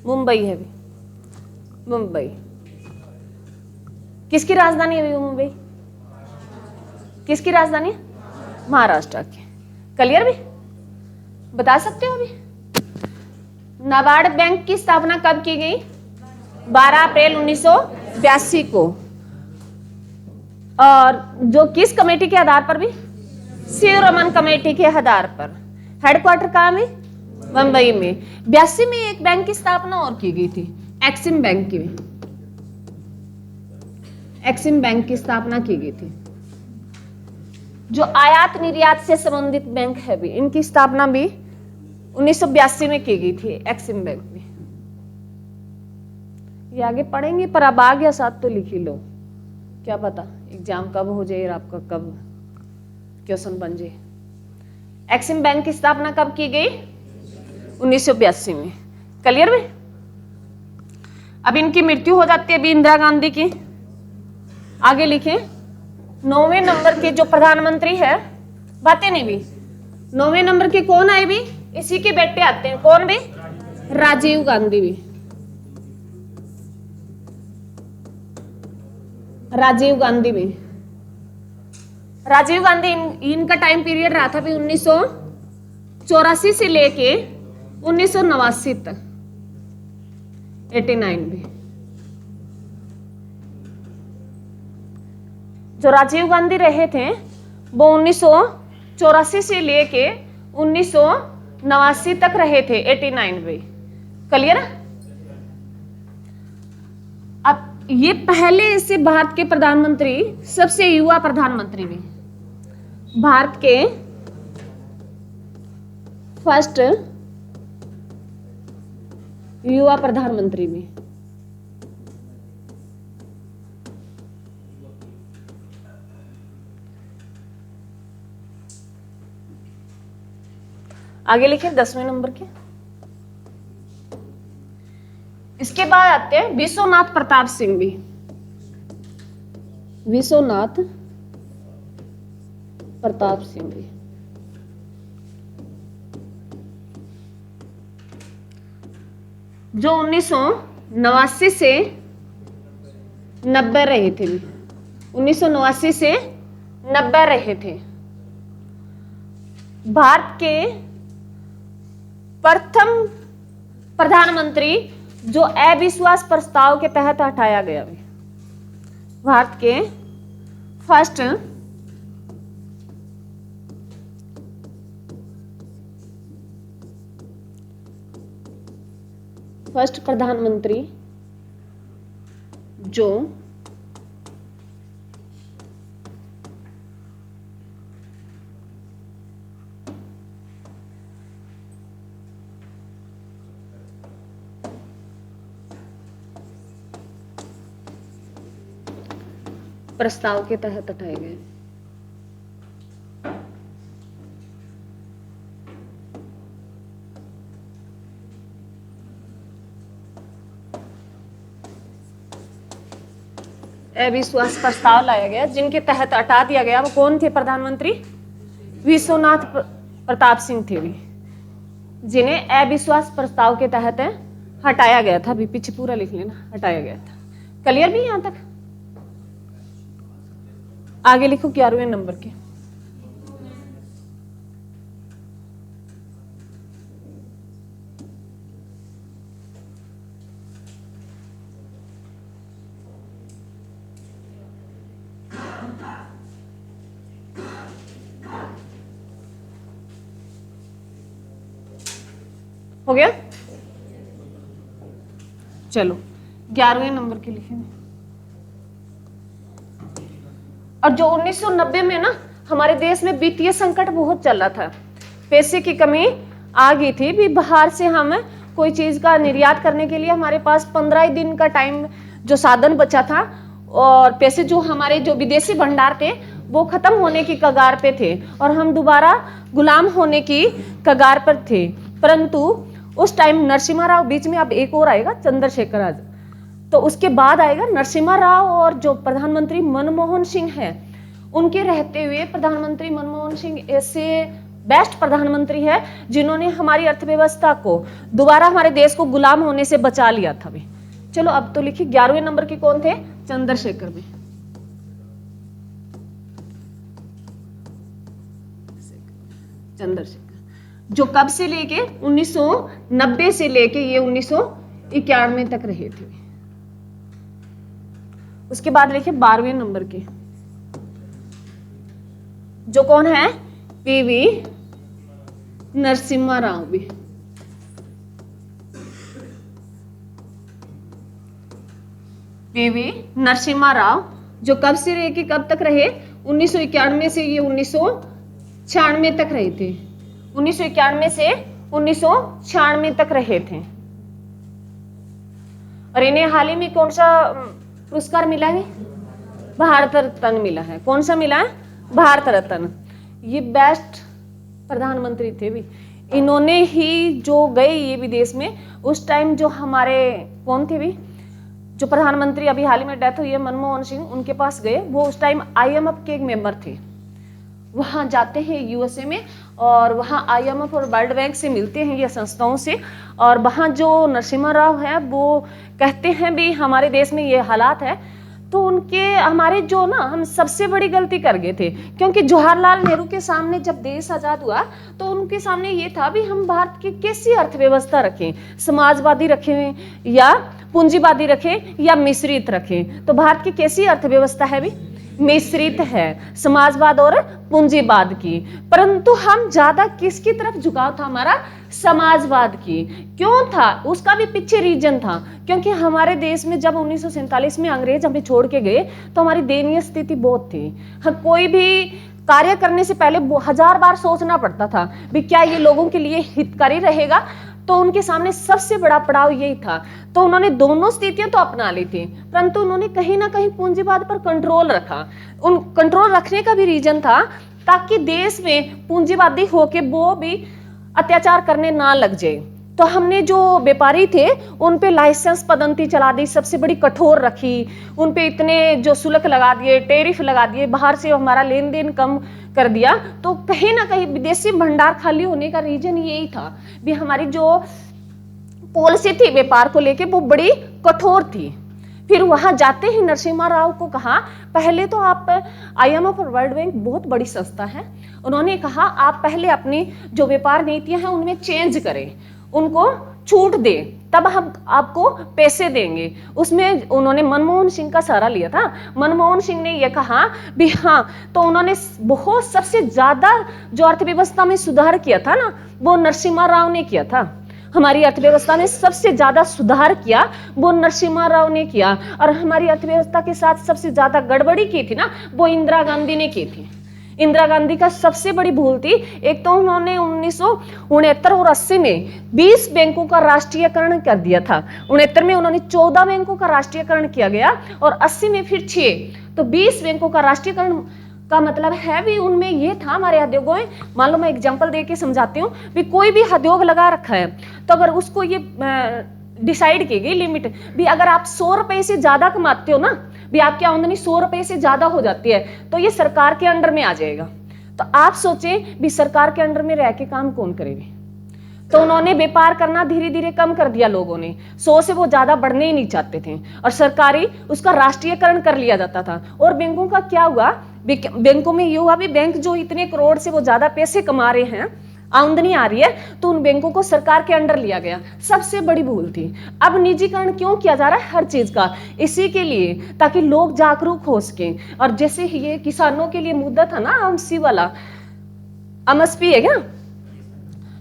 मुंबई है भी, मुंबई। किसकी राजधानी है भी मुंबई? किसकी राजधानी है? महाराष्ट्र की। क्लियर भी? बता सकते हो अभी? नाबार्ड बैंक की स्थापना कब की गई? 12 अप्रैल 1982 को। और जो किस कमेटी के आधार पर भी? शिव रमन कमेटी के आधार पर। हेडक्वार्टर कहां में? मुंबई में। 82 में एक बैंक की स्थापना और की गई थी, एक्सिम बैंक की। एक्सिम बैंक की स्थापना की गई थी, जो आयात निर्यात से संबंधित बैंक है भी। इनकी स्थापना भी 1982 में की गई थी, एक्सिम बैंक में। ये आगे पढ़ेंगे, पर अब आ गया साथ तो लिख ही लो, क्या पता एग्जाम कब हो जाए और आपका कब क्वेश्चन बन जाए। एक्सिम बैंक की स्थापना कब की गई? 1982 में। क्लियर में? अब इनकी मृत्यु हो जाती है अभी इंदिरा गांधी की। आगे लिखे, 9वें नंबर के जो प्रधानमंत्री है, बातें नहीं भी, 9वें नंबर के कौन आए भी? इसी के बेटे आते हैं। कौन भी? राजीव गांधी भी। राजीव गांधी भी। राजीव गांधी इनका टाइम पीरियड रहा था भी 1984 से लेके 1989 तक, 89 भी। जो राजीव गांधी रहे थे वो 1984 से लेके 1989 तक रहे थे, 89 में। क्लियर? अब ये पहले से भारत के प्रधानमंत्री, सबसे युवा प्रधानमंत्री भी, भारत के फर्स्ट युवा प्रधानमंत्री भी। आगे लिखे 10वें नंबर के। इसके बाद आते हैं विश्वनाथ प्रताप सिंह भी। विश्वनाथ प्रताप सिंह भी जो 1989 से 90 रहे थे, 1989 से 90 रहे थे। भारत के प्रथम प्रधानमंत्री जो अविश्वास प्रस्ताव के तहत हटाया गया। भारत के फर्स्ट प्रधानमंत्री जो प्रस्ताव के तहत हटाए गए। अविश्वास प्रस्ताव लाया गया जिनके तहत हटा दिया गया। वो कौन थे प्रधानमंत्री? विश्वनाथ प्रताप सिंह थे भी, जिन्हें अविश्वास प्रस्ताव के तहत हटाया गया था। भी पीछे पूरा लिख लेना, हटाया गया था। क्लियर भी? यहां तक आगे लिखो 11वें नंबर के। हो गया। चलो 11वें नंबर के लिखेंगे। और जो 1990 में ना हमारे देश में वित्तीय संकट बहुत चल रहा था, पैसे की कमी आ गई थी भी, बाहर से हम कोई चीज का निर्यात करने के लिए हमारे पास 15 दिन का टाइम जो साधन बचा था, और पैसे जो हमारे जो विदेशी भंडार थे वो खत्म होने की कगार पे थे और हम दोबारा गुलाम होने की कगार पर थे। परंतु उस टाइम नरसिम्हा राव, बीच में अब एक और आएगा चंद्रशेखर आजाद, तो उसके बाद आएगा नरसिम्हा राव, और जो प्रधानमंत्री मनमोहन सिंह है उनके रहते हुए प्रधानमंत्री मनमोहन सिंह ऐसे बेस्ट प्रधानमंत्री है जिन्होंने हमारी अर्थव्यवस्था को दोबारा हमारे देश को गुलाम होने से बचा लिया था भी। चलो अब तो लिखिए 11वें नंबर के कौन थे? चंद्रशेखर भी। चंद्रशेखर जो कब से लेके 1990 से लेके ये 1991 तक रहे थे। उसके बाद लिखिए 12वें नंबर के जो कौन है? पीवी नरसिम्हा राव भी। पीवी नरसिम्हा राव जो कब से लेके कब तक रहे? 1991 से ये 1996 तक रहे थे। 1991 से 1996 तक रहे थे। और इन्हें हाल ही में कौन सा पुरस्कार मिला है? भारत रत्न मिला है। कौन सा मिला है? भारत रत्न। ये बेस्ट प्रधानमंत्री थे भी, इन्होंने ही जो गए ये विदेश में, उस टाइम जो हमारे कौन थे भी, जो प्रधानमंत्री अभी हाल ही में डेथ हुई है मनमोहन सिंह, उनके पास गए, वो उस टाइम IMF के एक मेंबर थे। वहां जाते हैं USA में और वहां IMF और वर्ल्ड बैंक से मिलते हैं ये संस्थाओं से, और वहां जो नरसिम्हा राव है वो कहते हैं भी हमारे देश में ये हालात है, तो उनके हमारे जो ना हम सबसे बड़ी गलती कर गए थे, क्योंकि जवाहरलाल नेहरू के सामने जब देश आजाद हुआ तो उनके सामने ये था भी हम भारत की कैसी अर्थव्यवस्था रखें, समाजवादी रखें या पूंजीवादी रखें या मिश्रित रखें। तो भारत की कैसी अर्थव्यवस्था है भी? मिश्रित है, समाजवाद और पूंजीवाद की। परंतु हम ज्यादा किसकी तरफ झुकाव था? हमारा समाजवाद की। क्यों था? उसका भी पीछे रीजन था, क्योंकि हमारे देश में जब 1947 में अंग्रेज हमें छोड़ के गए तो हमारी दयनीय स्थिति बहुत थी। कोई भी कार्य करने से पहले 1000 बार सोचना पड़ता था भी क्या ये लोगों के लिए हितकारी रहेगा। तो उनके सामने सबसे बड़ा पड़ाव यही था। तो उन्होंने दोनों स्थितियां तो अपना ली थी, परंतु उन्होंने कहीं ना कहीं पूंजीवाद पर कंट्रोल रखा। उन कंट्रोल रखने का भी रीजन था ताकि देश में पूंजीवादी होके वो भी अत्याचार करने ना लग जाए। तो हमने जो व्यापारी थे उन पे लाइसेंस पद्धति चला दी, सबसे बड़ी कठोर रखी, उन पे इतने जो शुल्क लगा दिए, टैरिफ लगा दिए, बाहर से हमारा लेन देन कम कर दिया। तो कहीं ना कहीं विदेशी भंडार खाली होने का रीजन यही था भी हमारी जो पॉलिसी थी व्यापार को लेके वो बड़ी कठोर थी। फिर वहां जाते ही नरसिम्हा राव को कहा, पहले तो आप IMF और वर्ल्ड बैंक बहुत बड़ी संस्था है, उन्होंने कहा आप पहले अपनी जो व्यापार नीतियां हैं उनमें चेंज करें, उनको छूट दें, तब हम आपको पैसे देंगे। उसमें उन्होंने मनमोहन सिंह का सहारा लिया था। मनमोहन सिंह ने यह कहा भी हाँ, तो उन्होंने बहुत सबसे ज्यादा जो अर्थव्यवस्था में सुधार किया था ना वो नरसिम्हा राव ने किया था। हमारी अर्थव्यवस्था में सबसे ज्यादा सुधार किया वो नरसिम्हा राव ने किया। और हमारी अर्थव्यवस्था के साथ सबसे ज्यादा गड़बड़ी की थी ना वो इंदिरा गांधी ने की थी। इंदिरा गांधी का सबसे बड़ी भूल थी, एक तो उन्होंने 1969 और 80 में 20 बैंकों का राष्ट्रीयकरण कर दिया था। 69 में उन्होंने 14 बैंकों का राष्ट्रीयकरण किया गया और 80 में फिर 6। तो 20 बैंकों का राष्ट्रीयकरण का मतलब है भी उनमें ये था हमारे उद्योगों में, मान लो मैं एग्जांपल दे के समझाती हूँ भी कोई भी उद्योग लगा रखा है तो अगर उसको ये डिसाइड की गई लिमिट भी अगर आप 100 रुपए से ज्यादा कमाते हो ना भी आपकी आमदनी 100 रुपए से ज्यादा हो जाती है तो ये सरकार के अंडर में आ जाएगा। तो आप सोचें भी सरकार के अंडर में रह के काम कौन करेगा। तो उन्होंने व्यापार करना धीरे धीरे कम कर दिया, लोगों ने 100 से वो ज्यादा बढ़ने ही नहीं चाहते थे और सरकारी उसका राष्ट्रीयकरण कर लिया जाता था। और बैंकों का क्या हुआ, बैंकों में ये हुआ भी बैंक जो इतने करोड़ से वो ज्यादा पैसे कमा रहे हैं, आमदनी आ रही है, तो उन बैंकों को सरकार के अंडर लिया गया। सबसे बड़ी भूल थी। अब निजीकरण क्यों किया जा रहा है हर चीज का? इसी के लिए ताकि लोग जागरूक हो सके। और जैसे ये किसानों के लिए मुद्दा था ना MSP वाला, MSP है क्या,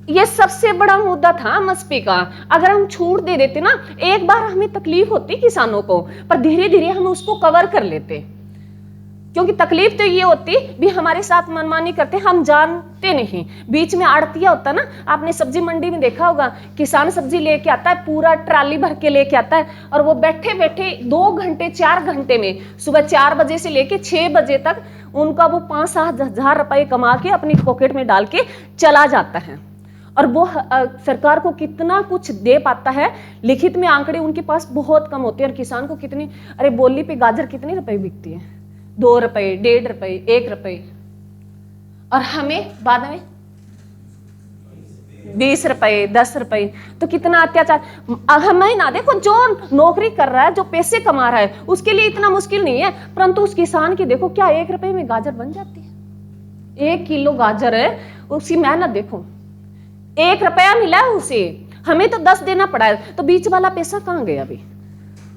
ये सबसे बड़ा मुद्दा था एमएसपी का। अगर हम छूट दे देते ना, एक बार हमें तकलीफ होती किसानों को, पर धीरे धीरे हम उसको कवर कर लेते। क्योंकि तकलीफ तो ये होती भी हमारे साथ मनमानी करते, हम जानते नहीं। बीच में आड़तिया होता ना, आपने सब्जी मंडी में देखा होगा, किसान सब्जी लेके आता है, पूरा ट्राली भर के लेके आता है, और वो बैठे बैठे 2 घंटे 4 घंटे में, सुबह 4 बजे से लेके 6 बजे तक उनका वो 5-7 हजार रुपए कमा के अपनी पॉकेट में डाल के चला जाता है। और वो सरकार को कितना कुछ दे पाता है, लिखित में आंकड़े उनके पास बहुत कम होते हैं। और किसान को कितनी, अरे बोली पे गाजर कितने रुपए बिकती है? 2 रुपए, 1.5 रुपए, 1 रुपए, और हमें बाद में 20 रुपए, 10 रुपए। तो कितना अत्याचार। हमें ना देखो, जो नौकरी कर रहा है, जो पैसे कमा रहा है, उसके लिए इतना मुश्किल नहीं है, परंतु उस किसान की देखो, क्या 1 रुपए में गाजर बन जाती है? 1 किलो गाजर है, उसकी मेहनत देखो, 1 रुपया मिला है उसे, हमें तो 10 देना पड़ा है। तो बीच वाला पैसा कहां गया? अभी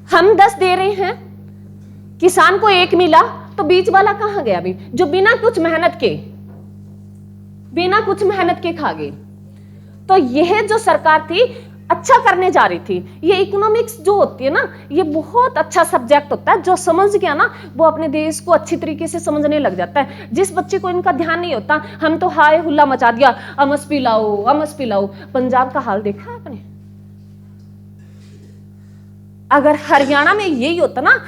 हम 10 दे रहे हैं, किसान को 1 मिला, तो बीच वाला कहां गया? अभी जो बिना कुछ मेहनत के खा गए। तो यह जो सरकार थी, अच्छा करने जा रही थी। ये इकोनॉमिक्स जो होती है ना, ये बहुत अच्छा सब्जेक्ट होता है। जो समझ गया ना, वो अपने देश को अच्छी तरीके से समझने लग जाता है। जिस बच्चे को इनका ध्यान नहीं होता, हम तो हाय हुल्ला मचा दिया, एमएसपी लाओ, एमएसपी लाओ। पंजाब का हाल देखा है आपने? अगर हरियाणा में यही होता ना,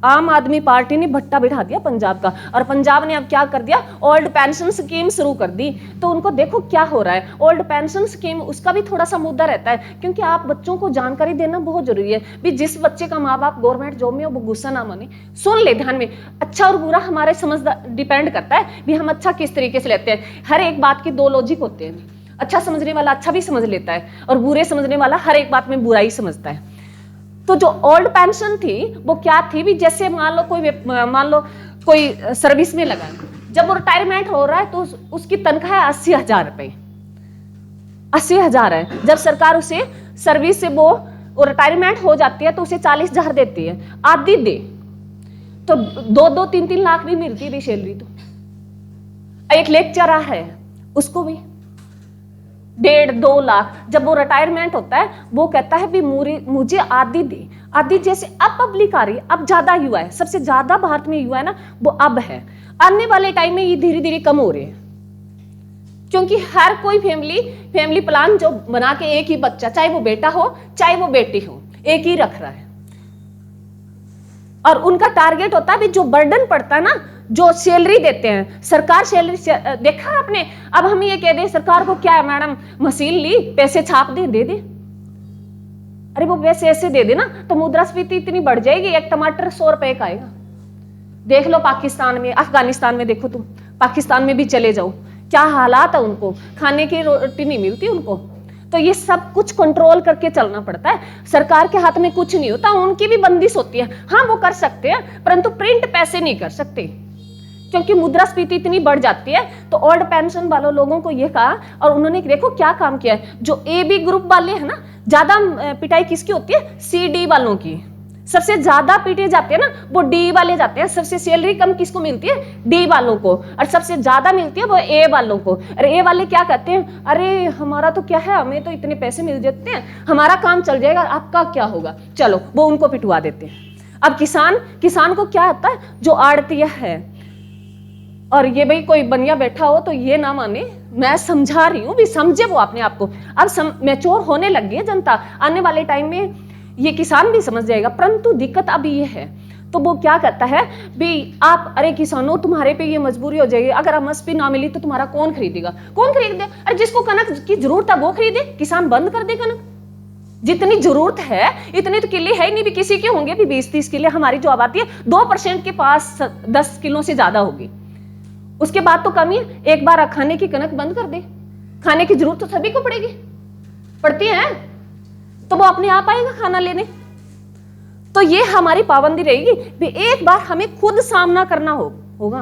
आम आदमी पार्टी ने भट्टा बिठा दिया पंजाब का, और पंजाब ने अब क्या कर दिया, ओल्ड पेंशन स्कीम शुरू कर दी। तो उनको देखो क्या हो रहा है। ओल्ड पेंशन स्कीम, उसका भी थोड़ा सा मुद्दा रहता है, क्योंकि आप बच्चों को जानकारी देना बहुत जरूरी है। भी जिस बच्चे का माँ बाप गवर्नमेंट जॉब में हो, वो गुस्सा ना माने, सुन ले ध्यान में। अच्छा और बुरा हमारे समझ डिपेंड करता है भी हम अच्छा किस तरीके से लेते हैं। हर एक बात के 2 लॉजिक होते हैं। अच्छा समझने वाला अच्छा भी समझ लेता है, और बुरे समझने वाला हर एक बात में बुरा ही समझता है। तो जो ओल्ड पेंशन थी, वो क्या थी भी, जैसे मान लो कोई सर्विस में लगा, जब वो रिटायरमेंट हो रहा है तो उसकी तनख्वाह है 80,000 रुपए, 80,000 है। जब सरकार उसे सर्विस से वो रिटायरमेंट हो जाती है, तो उसे 40,000 देती है, आधी दे तो 2-2, 3-3 लाख भी मिलती है सैलरी। तो एक लेक्चरर है, उसको भी 1.5-2 लाख। जब वो रिटायरमेंट होता है, वो कहता है भी मुझे आधी दे, आधी। जैसे अब पब्लिक आ रही है, अब ज्यादा युवा है, सबसे ज्यादा भारत में युवा है ना, वो अब है। आने वाले टाइम में ये धीरे धीरे कम हो रहे हैं, क्योंकि हर कोई फैमिली प्लान जो बना के एक ही बच्चा, चाहे वो बेटा हो चाहे वो बेटी हो, एक ही रख रहा है। और उनका टारगेट होता है भी जो बर्डन पड़ता है ना, जो सैलरी देते हैं सरकार, सैलरी देखा आपने। अब हम ये कह दे सरकार को, क्या है मैडम, मशीन ली, पैसे छाप दे दे। अरे वो पैसे ऐसे दे दे ना, तो मुद्रास्फीति इतनी बढ़ जाएगी, एक टमाटर 100 रुपए का आएगा। देख लो पाकिस्तान में, अफगानिस्तान में देखो तुम, पाकिस्तान में भी चले जाओ, क्या हालात है। उनको खाने की रोटी नहीं मिलती उनको। तो ये सब कुछ कंट्रोल करके चलना पड़ता है। सरकार के हाथ में कुछ नहीं होता, उनकी भी बंदिश होती है। हाँ वो कर सकते हैं, परंतु प्रिंट पैसे नहीं कर सकते, क्योंकि मुद्रास्फीति इतनी बढ़ जाती है। तो ओल्ड पेंशन वालों लोगों को ये कहा, और उन्होंने देखो क्या काम किया है। जो AB ग्रुप वाले हैं ना, ज्यादा पिटाई किसकी होती है? CD वालों की। सबसे ज्यादा पीटे जाते हैं ना, वो D वाले जाते हैं। सबसे सैलरी कम किसको मिलती है? D वालों को। और सबसे ज्यादा मिलती है वो A वालों को। और A वाले क्या कहते हैं, अरे हमारा तो क्या है, हमें तो इतने पैसे मिल जाते हैं, हमारा काम चल जाएगा, आपका क्या होगा, चलो वो उनको पिटवा देते हैं। अब किसान को क्या आता है, जो आड़तिया है। और ये भाई कोई बनिया बैठा हो तो ये ना माने, मैं समझा रही हूँ भी, समझे वो अपने आप को। अब मैच्योर होने लग गई है जनता, आने वाले टाइम में ये किसान भी समझ जाएगा। परंतु दिक्कत अब ये है, तो वो क्या कहता है भी, आप अरे किसानों तुम्हारे पे ये मजबूरी हो जाएगी, अगर एमएसपी ना मिली तो तुम्हारा कौन खरीदेगा? कौन खरीदे? अरे जिसको कनक की जरूरत है वो खरीदे, किसान बंद कर दे कनक। जितनी जरूरत है इतनी तो किले है ही नहीं, भी किसी के होंगे भी 20-30 किले। हमारी जो आबादी है 2% के पास 10 किलो से ज्यादा होगी, उसके बाद तो कमी है। एक बार खाने की कनक बंद कर दे, खाने की जरूरत तो सभी को पड़ती है, तो वो अपने आप आएगा खाना लेने। तो ये हमारी पाबंदी रहेगी भी, एक बार हमें खुद सामना करना होगा।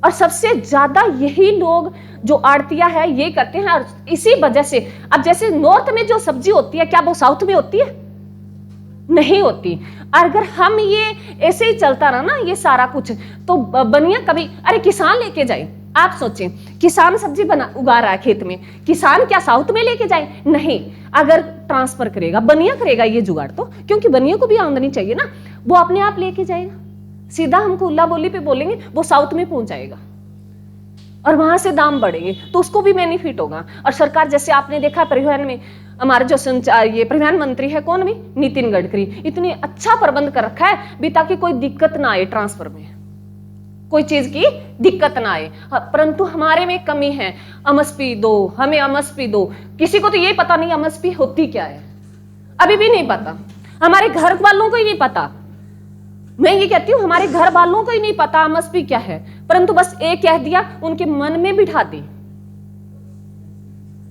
और सबसे ज्यादा यही लोग जो आड़तिया है ये करते हैं। और इसी वजह से अब जैसे नॉर्थ में जो सब्जी होती है, क्या वो साउथ में होती है? नहीं होती। अगर हम ये ऐसे ही चलता रहा ना ये सारा कुछ, तो बनिया कभी, अरे किसान लेके जाए,
आप सोचें, किसान सब्जी उगा रहा है खेत में, किसान क्या साउथ में लेके जाए? नहीं, अगर ट्रांसफर करेगा, बनिया करेगा ये जुगाड़, तो क्योंकि बनिया को भी आमदनी चाहिए ना, वो अपने आप लेके जाएगा। सीधा हमको उल्ला बोली पे बोलेंगे, वो साउथ में पहुंचाएगा और वहां से दाम बढ़ेंगे, तो उसको भी बेनिफिट होगा। और सरकार, जैसे आपने देखा परिवहन में, हमारे जो संचार ये परिवहन मंत्री है कौन भी, नितिन गडकरी, इतनी अच्छा प्रबंध कर रखा है भी ताकि कोई दिक्कत ना आए, ट्रांसफर में कोई चीज की दिक्कत ना आए। परंतु हमारे में कमी है, एमएसपी दो, हमें एमएसपी दो। किसी को तो ये पता नहीं एमएसपी होती क्या है, अभी भी नहीं पता, हमारे घर वालों को ही नहीं पता। मैं ये कहती हूं हमारे घर वालों को ही नहीं पता एमएसपी क्या है, परंतु बस एक कह दिया, उनके मन में बिठा दी।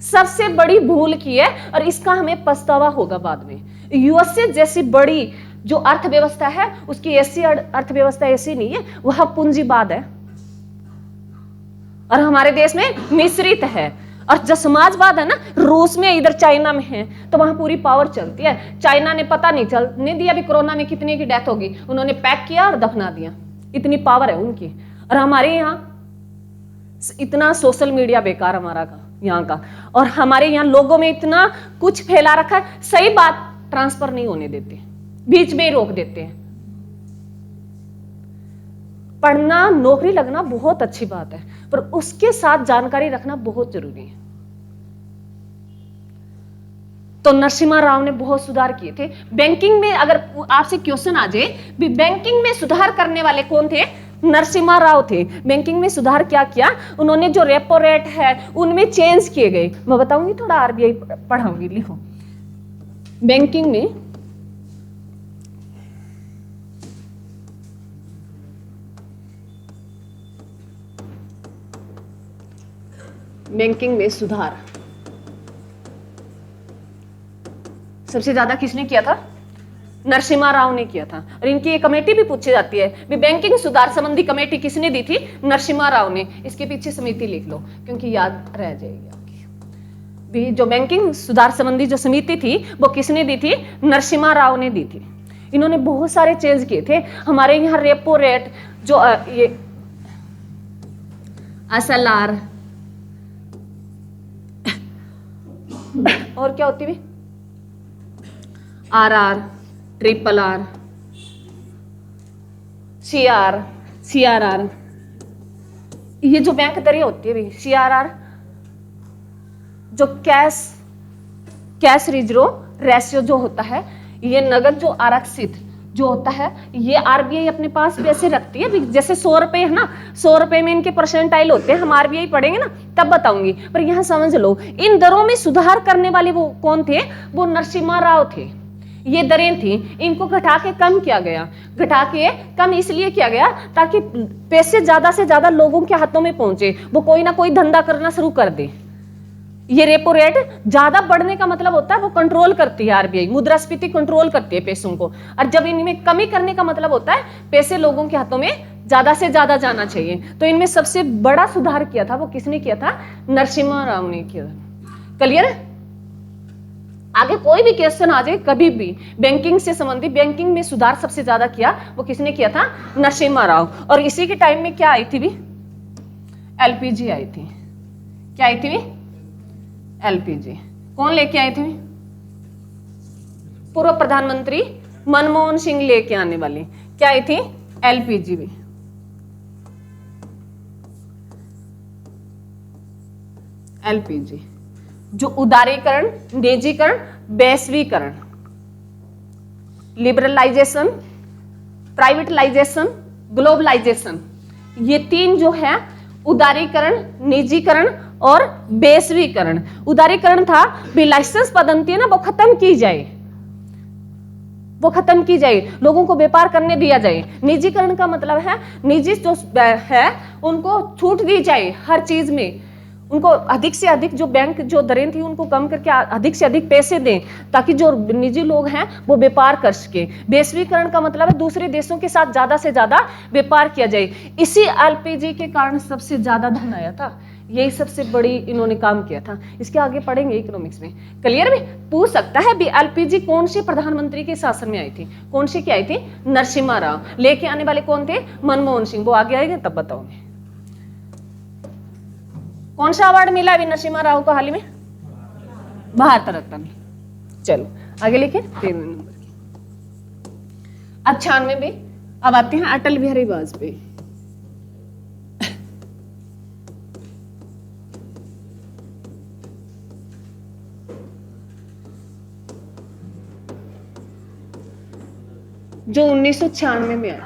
सबसे बड़ी भूल की है और इसका हमें पछतावा होगा बाद में। यूएसए जैसी बड़ी जो अर्थव्यवस्था है, उसकी ऐसी अर्थव्यवस्था ऐसी नहीं है, वह पूंजीवाद है और हमारे देश में मिश्रित है। और जो समाजवाद है ना, रूस में, इधर चाइना में है, तो वहां पूरी पावर चलती है। चाइना ने पता नहीं चलने दिया भी कोरोना में कितने की डेथ होगी, उन्होंने पैक किया और दफना दिया, इतनी पावर है उनकी। और हमारे यहाँ इतना सोशल मीडिया बेकार हमारा का यहाँ का, और हमारे यहाँ लोगों में इतना कुछ फैला रखा है, सही बात ट्रांसफर नहीं होने देते, बीच में ही रोक देते हैं। पढ़ना, नौकरी लगना बहुत अच्छी बात है, पर उसके साथ जानकारी रखना बहुत जरूरी है। तो नरसिम्हा राव ने बहुत सुधार किए थे बैंकिंग में। अगर आपसे क्वेश्चन आ जाए भी बैंकिंग में सुधार करने वाले कौन थे, नरसिम्हा राव थे। बैंकिंग में सुधार क्या किया उन्होंने, जो रेपो रेट है उनमें चेंज किए गए। मैं बताऊंगी, थोड़ा आरबीआई पढ़ाऊंगी, लिखो। बैंकिंग में सुधार सबसे ज्यादा किसने किया था, नरसिम्हा राव ने किया था। और इनकी एक कमेटी भी पूछी जाती है भी बैंकिंग सुधार संबंधी कमेटी किसने दी थी, नरसिम्हा राव ने। इसके पीछे समिति लिख लो क्योंकि याद रह जाएगी आपकी भी। जो बैंकिंग सुधार संबंधी जो समिति थी वो किसने दी थी, नरसिम्हा राव ने दी थी। इन्होंने बहुत सारे चेंज किए थे। हमारे यहाँ रेपो रेट जो ये SLR और क्या होती है, RR, RRR, CRR, ये जो बैंक दरें होती है भाई, CRR जो कैश रिजर्व रेशियो जो होता है, ये नगद जो आरक्षित जो होता है, ये आरबीआई अपने पास पैसे रखती है। जैसे 100 रुपए है ना, 100 रुपए में इनके परसेंटाइल होते हैं, हम आरबीआई पढ़ेंगे ना तब बताऊंगी। पर यहां समझ लो, इन दरों में सुधार करने वाले वो कौन थे, वो नरसिम्हा राव थे। ये दरें थी, इनको घटा के कम किया गया। घटा के कम इसलिए किया गया ताकि पैसे ज्यादा से ज्यादा लोगों के हाथों में पहुंचे, वो कोई ना कोई धंधा करना शुरू कर दे। ये रेपो रेट ज्यादा बढ़ने का मतलब होता है वो कंट्रोल करती है आरबीआई, मुद्रास्फीति कंट्रोल करती है पैसों को। और जब इनमें कमी करने का मतलब होता है पैसे लोगों के हाथों में ज्यादा से ज्यादा जाना चाहिए। तो इनमें सबसे बड़ा सुधार किया था वो किसने किया था, नरसिम्हा राव ने किया था। क्लियर है? आगे कोई भी क्वेश्चन आ जाए कभी भी बैंकिंग से संबंधित, बैंकिंग में सुधार सबसे ज्यादा किया वो किसने किया था, नरसिम्हा राव। और इसी के टाइम में क्या आई थी भी, एलपीजी आई थी। क्या आई थी भी, एलपीजी। कौन लेके आए थे, पूर्व प्रधानमंत्री मनमोहन सिंह लेके आने वाली। क्या आई थी, एलपीजी भी। एलपीजी जो उदारीकरण, निजीकरण, वैश्वीकरण, लिबरलाइजेशन, प्राइवेटलाइजेशन, ग्लोबलाइजेशन, ये तीन जो है उदारीकरण, निजीकरण और वैश्वीकरण। उदारीकरण था भी लाइसेंस पद्धति है ना वो खत्म की जाए, वो खत्म की जाए, लोगों को व्यापार करने दिया जाए। निजीकरण का मतलब है निजी जो है उनको छूट दी जाए हर चीज में, उनको अधिक से अधिक जो बैंक जो दरें थी उनको कम करके अधिक से अधिक पैसे दें ताकि जो निजी लोग हैं वो व्यापार कर सके। वैश्वीकरण का मतलब है दूसरे देशों के साथ ज्यादा से ज्यादा व्यापार किया जाए। इसी एलपीजी के कारण सबसे ज्यादा धन आया था, यही सबसे बड़ी इन्होंने काम किया था। इसके आगे पढ़ेंगे इकोनॉमिक्स में। क्लियर भी पूछ सकता है भी एलपीजी कौन से प्रधानमंत्री के शासन में आई थी, कौन सी की आई थी, नरसिम्हा राव। लेके आने वाले कौन थे, मनमोहन सिंह। वो आगे आएंगे तब बताओगे। कौन सा अवार्ड मिला अभी नरसिम्हा राव को हाल ही में? भारत रत्न। चलो आगे लिखे 13वें नंबर की। अब 96 में अब आते हैं अटल बिहारी वाजपेयी। जो 1996 में आए थे।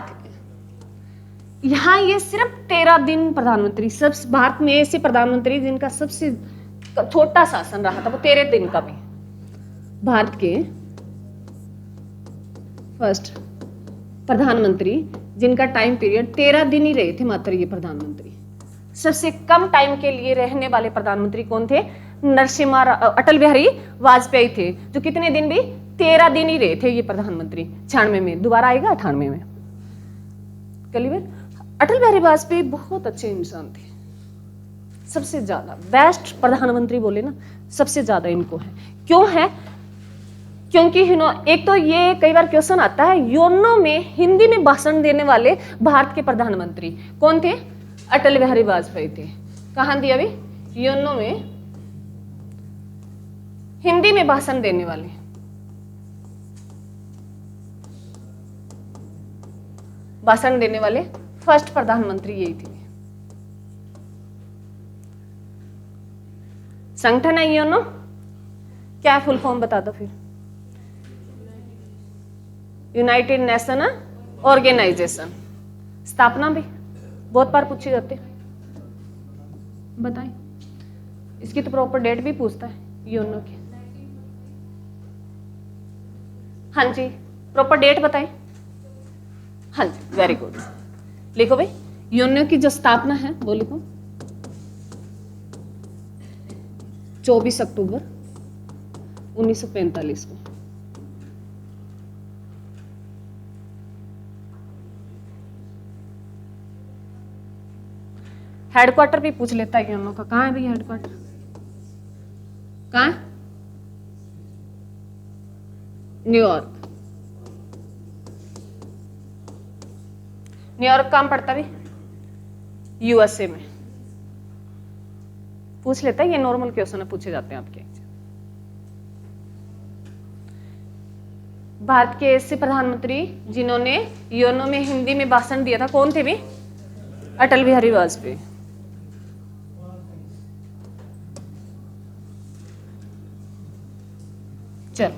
यहाँ ये सिर्फ 13 दिन प्रधानमंत्री, सब भारत में ऐसे प्रधानमंत्री जिनका सबसे छोटा शासन रहा था वो 13 दिन का भी। भारत के फर्स्ट प्रधानमंत्री जिनका टाइम पीरियड 13 दिन ही रहे थे मात्र ये प्रधानमंत्री। सबसे कम टाइम के लिए रहने वाले प्रधानमंत्री कौन थे? अटल बिहारी वाजपेयी थे, जो कितने दिन भी 13 दिन ही रहे थे ये प्रधानमंत्री। 96 में दोबारा आएगा 98 में। क्लियर? अटल बिहारी वाजपेयी बहुत अच्छे इंसान थे, सबसे ज्यादा बेस्ट प्रधानमंत्री बोले ना, सबसे ज्यादा इनको है। क्यों है? क्योंकि एक तो ये कई बार क्वेश्चन आता है, योनो में हिंदी में भाषण देने वाले भारत के प्रधानमंत्री कौन थे? अटल बिहारी वाजपेयी थे। कहां दिया अभी? योनो में हिंदी में भाषण देने वाले फर्स्ट प्रधानमंत्री यही थे। संगठन है योनो, क्या फुल फॉर्म बता दो फिर? United Nation Organisation. स्थापना भी बहुत बार पूछी जाती है, बताएं। इसकी तो प्रॉपर डेट भी पूछता है योनो की। हाँ जी, प्रॉपर डेट बताएं। हाँ जी, वेरी गुड। लिखो भाई, योनो की जो स्थापना है वो लिखो 24 अक्टूबर 1945 को। हेडक्वार्टर भी पूछ लेता है योनो का। कहाँ है भाई हेडक्वार्टर? कहाँ है? न्यूयॉर्क। न्यूयॉर्क कहाँ पड़ता है? यूएसए में। पूछ लेता है, ये नॉर्मल क्वेश्चन है, पूछे जाते हैं आपके। भारत के ऐसे प्रधानमंत्री जिन्होंने योनो में हिंदी में भाषण दिया था कौन थे भी? अटल बिहारी वाजपेयी। चलो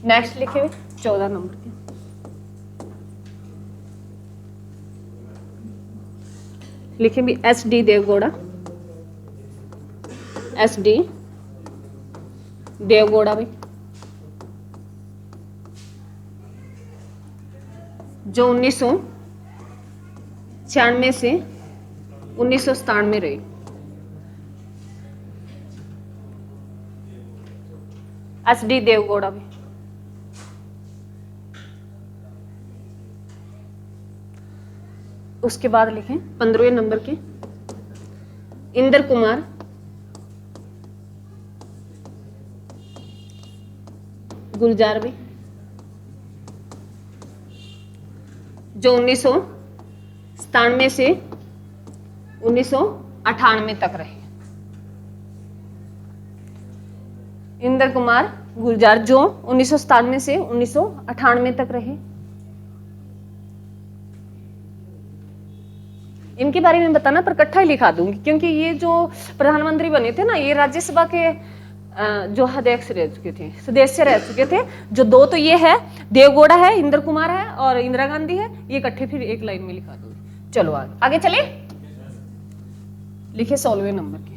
नेक्स्ट लिखे 14 नंबर के। लिखे भी SD देवगौड़ा। SD देवगौड़ा भाई, जो 1996 से 1997 रहे। SD देवगौड़ा भी। उसके बाद लिखें 15वें नंबर के इंद्र कुमार गुलजार भी, जो 1997 से 1998 तक रहे। इंद्र कुमार गुलजार जो 1997 से 1998 तक रहे। इनके बारे में बताना पर इकट्ठा ही लिखा दूंगी, क्योंकि ये जो प्रधानमंत्री बने थे ना, ये राज्यसभा के जो अध्यक्ष रह चुके थे, सदस्य रह चुके थे। जो दो तो ये है, देवगौड़ा है, इंद्र कुमार है और इंदिरा गांधी है। ये इकट्ठे फिर एक लाइन में लिखा दूंगी। चलो आगे चले। लिखे 16वें नंबर के।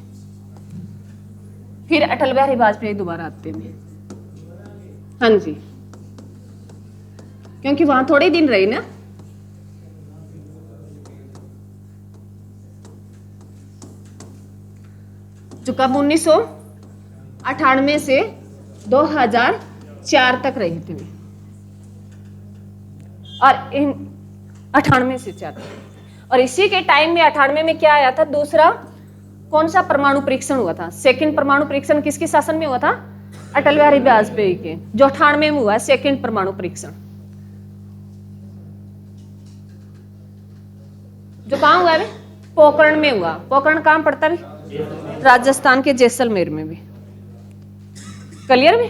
फिर अटल बिहारी वाजपेयी दोबारा आते हैं। हाँ जी, क्योंकि वहां थोड़े दिन रहे ना। जो कब 1998 से 2004 तक रही थी, और 98 से 4। और इसी के टाइम में 98 में क्या आया था? दूसरा कौन सा परमाणु परीक्षण हुआ था? सेकंड परमाणु परीक्षण किसके शासन में हुआ था? अटल बिहारी वाजपेयी के। जो 98 में हुआ सेकंड परमाणु परीक्षण, जो कहां हुआ है? पोकरण में हुआ। पोकरण कहाँ पड़ता है? राजस्थान के जैसलमेर में भी। क्लियर में?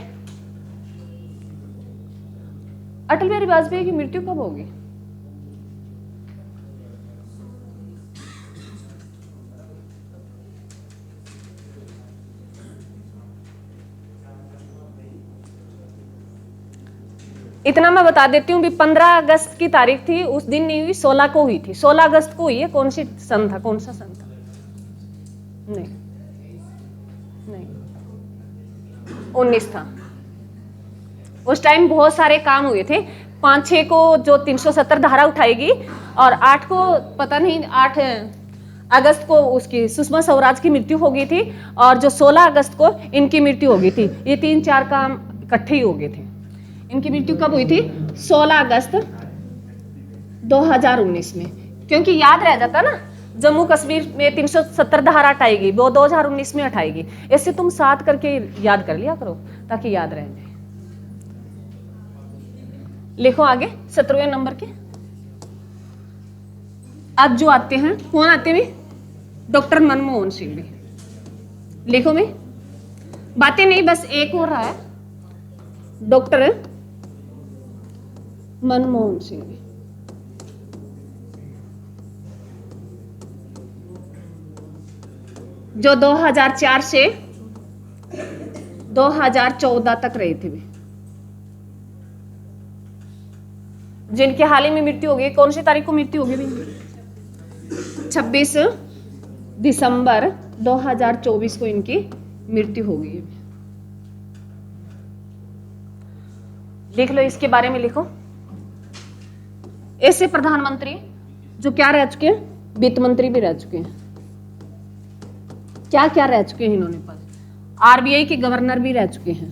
अटल बिहारी वाजपेयी की मृत्यु कब होगी? इतना मैं बता देती हूँ भी 15 अगस्त की तारीख थी, उस दिन नहीं हुई, 16 को हुई थी। 16 अगस्त को हुई है। कौन सी सन था? कौन सा सन था? नहीं नहीं 19 था। उस टाइम बहुत सारे काम हुए थे। 5-6 को जो 370 धारा उठाएगी और 8 को पता नहीं 8 अगस्त को उसकी सुषमा स्वराज की मृत्यु हो गई थी और जो 16 अगस्त को इनकी मृत्यु हो गई थी। ये 3-4 काम इकट्ठे ही हो गए थे। इनकी मृत्यु कब हुई थी? 16 अगस्त 2019 में। क्योंकि याद रह जाता ना, जम्मू कश्मीर में 370 धारा हटाएगी, वो 2019 में हटाएगी। ऐसे तुम साथ करके याद कर लिया करो ताकि याद रह जाए। लिखो आगे 17वें नंबर के। अब जो आते हैं, कौन आते हैं? डॉक्टर मनमोहन सिंह भी। लिखो में बातें नहीं, बस एक हो रहा है। डॉक्टर मनमोहन सिंह भी। जो 2004 से 2014 तक रहे थे भी। जिनके हाल ही में मृत्यु हो गई। कौन सी तारीख को मृत्यु होगी भी? 26 दिसंबर 2024 को इनकी मृत्यु हो गई। लिख लो, इसके बारे में लिखो। ऐसे प्रधानमंत्री जो क्या रह चुके हैं? वित्त मंत्री भी रह चुके हैं। क्या क्या रह चुके हैं इन्होंने? पद आरबीआई के गवर्नर भी रह चुके हैं।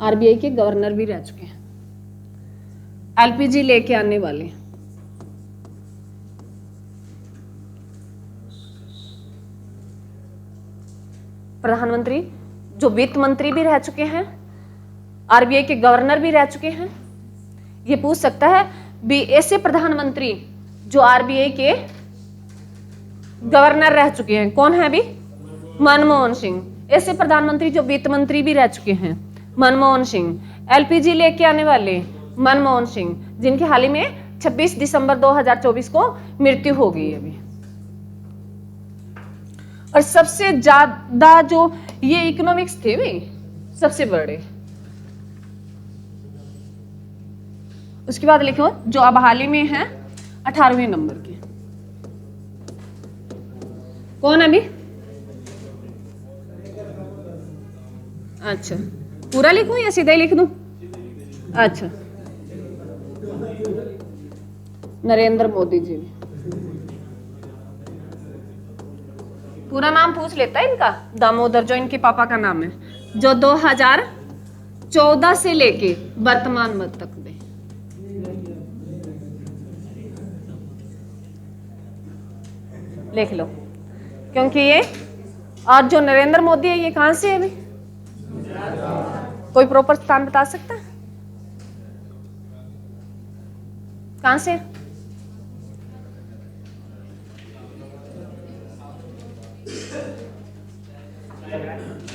आरबीआई के गवर्नर भी रह चुके हैं। एलपीजी लेके आने वाले। प्रधानमंत्री जो वित्त मंत्री भी रह चुके हैं, आरबीआई के गवर्नर भी रह चुके हैं। ये पूछ सकता है भी ऐसे प्रधानमंत्री जो आरबीआई के गवर्नर रह चुके हैं कौन है? अभी मनमोहन सिंह। ऐसे प्रधानमंत्री जो वित्त मंत्री भी रह चुके हैं, मनमोहन सिंह। एलपीजी लेके आने वाले, मनमोहन सिंह, जिनके हाल ही में 26 दिसंबर 2024 को मृत्यु हो गई अभी। और सबसे ज्यादा जो ये इकोनॉमिक्स थे भी सबसे बड़े। उसके बाद लिखो जो अब हाल ही में है 18वें नंबर के। कौन है अभी? अच्छा, पूरा लिखूं या सीधा ही लिख दूं? अच्छा, नरेंद्र मोदी जी। पूरा नाम पूछ लेता है इनका, दामोदर, जो इनके पापा का नाम है, जो 2014 से लेके वर्तमान मत तक में। लिख लो, क्योंकि ये और जो नरेंद्र मोदी है ये कहां से है अभी? कोई प्रॉपर स्थान बता सकता है कहां से?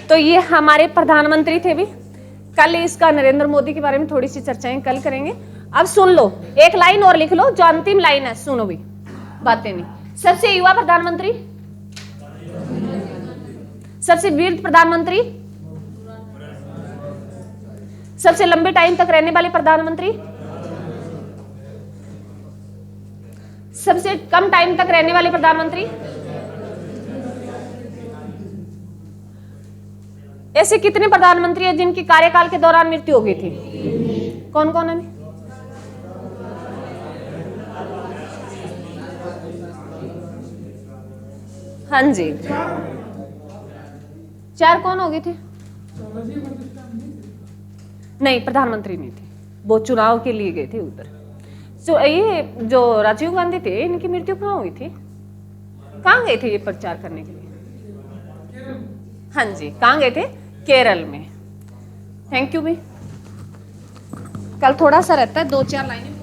तो ये हमारे प्रधानमंत्री थे भी। कल इसका नरेंद्र मोदी के बारे में थोड़ी सी चर्चाएं कल करेंगे। अब सुन लो, एक लाइन और लिख लो, जो अंतिम लाइन है, सुनो भी, बातें नहीं। सबसे युवा प्रधानमंत्री, सबसे वृद्ध प्रधानमंत्री, सबसे लंबे टाइम तक रहने वाले प्रधानमंत्री, सबसे कम टाइम तक रहने वाले प्रधानमंत्री। ऐसे कितने प्रधानमंत्री हैं जिनकी कार्यकाल के दौरान मृत्यु हो गई थी? कौन कौन है? हाँ जी, 4 कौन हो गए थे? नहीं, प्रधानमंत्री नहीं थे, वो चुनाव के लिए गए थे उधर। तो ये जो राजीव गांधी थे, इनकी मृत्यु कहाँ हुई थी? कहाँ गए थे ये प्रचार करने के लिए? हाँ जी, कहाँ गए थे? केरल में। थैंक यू भी। कल थोड़ा सा रहता है, 2-4 लाइनें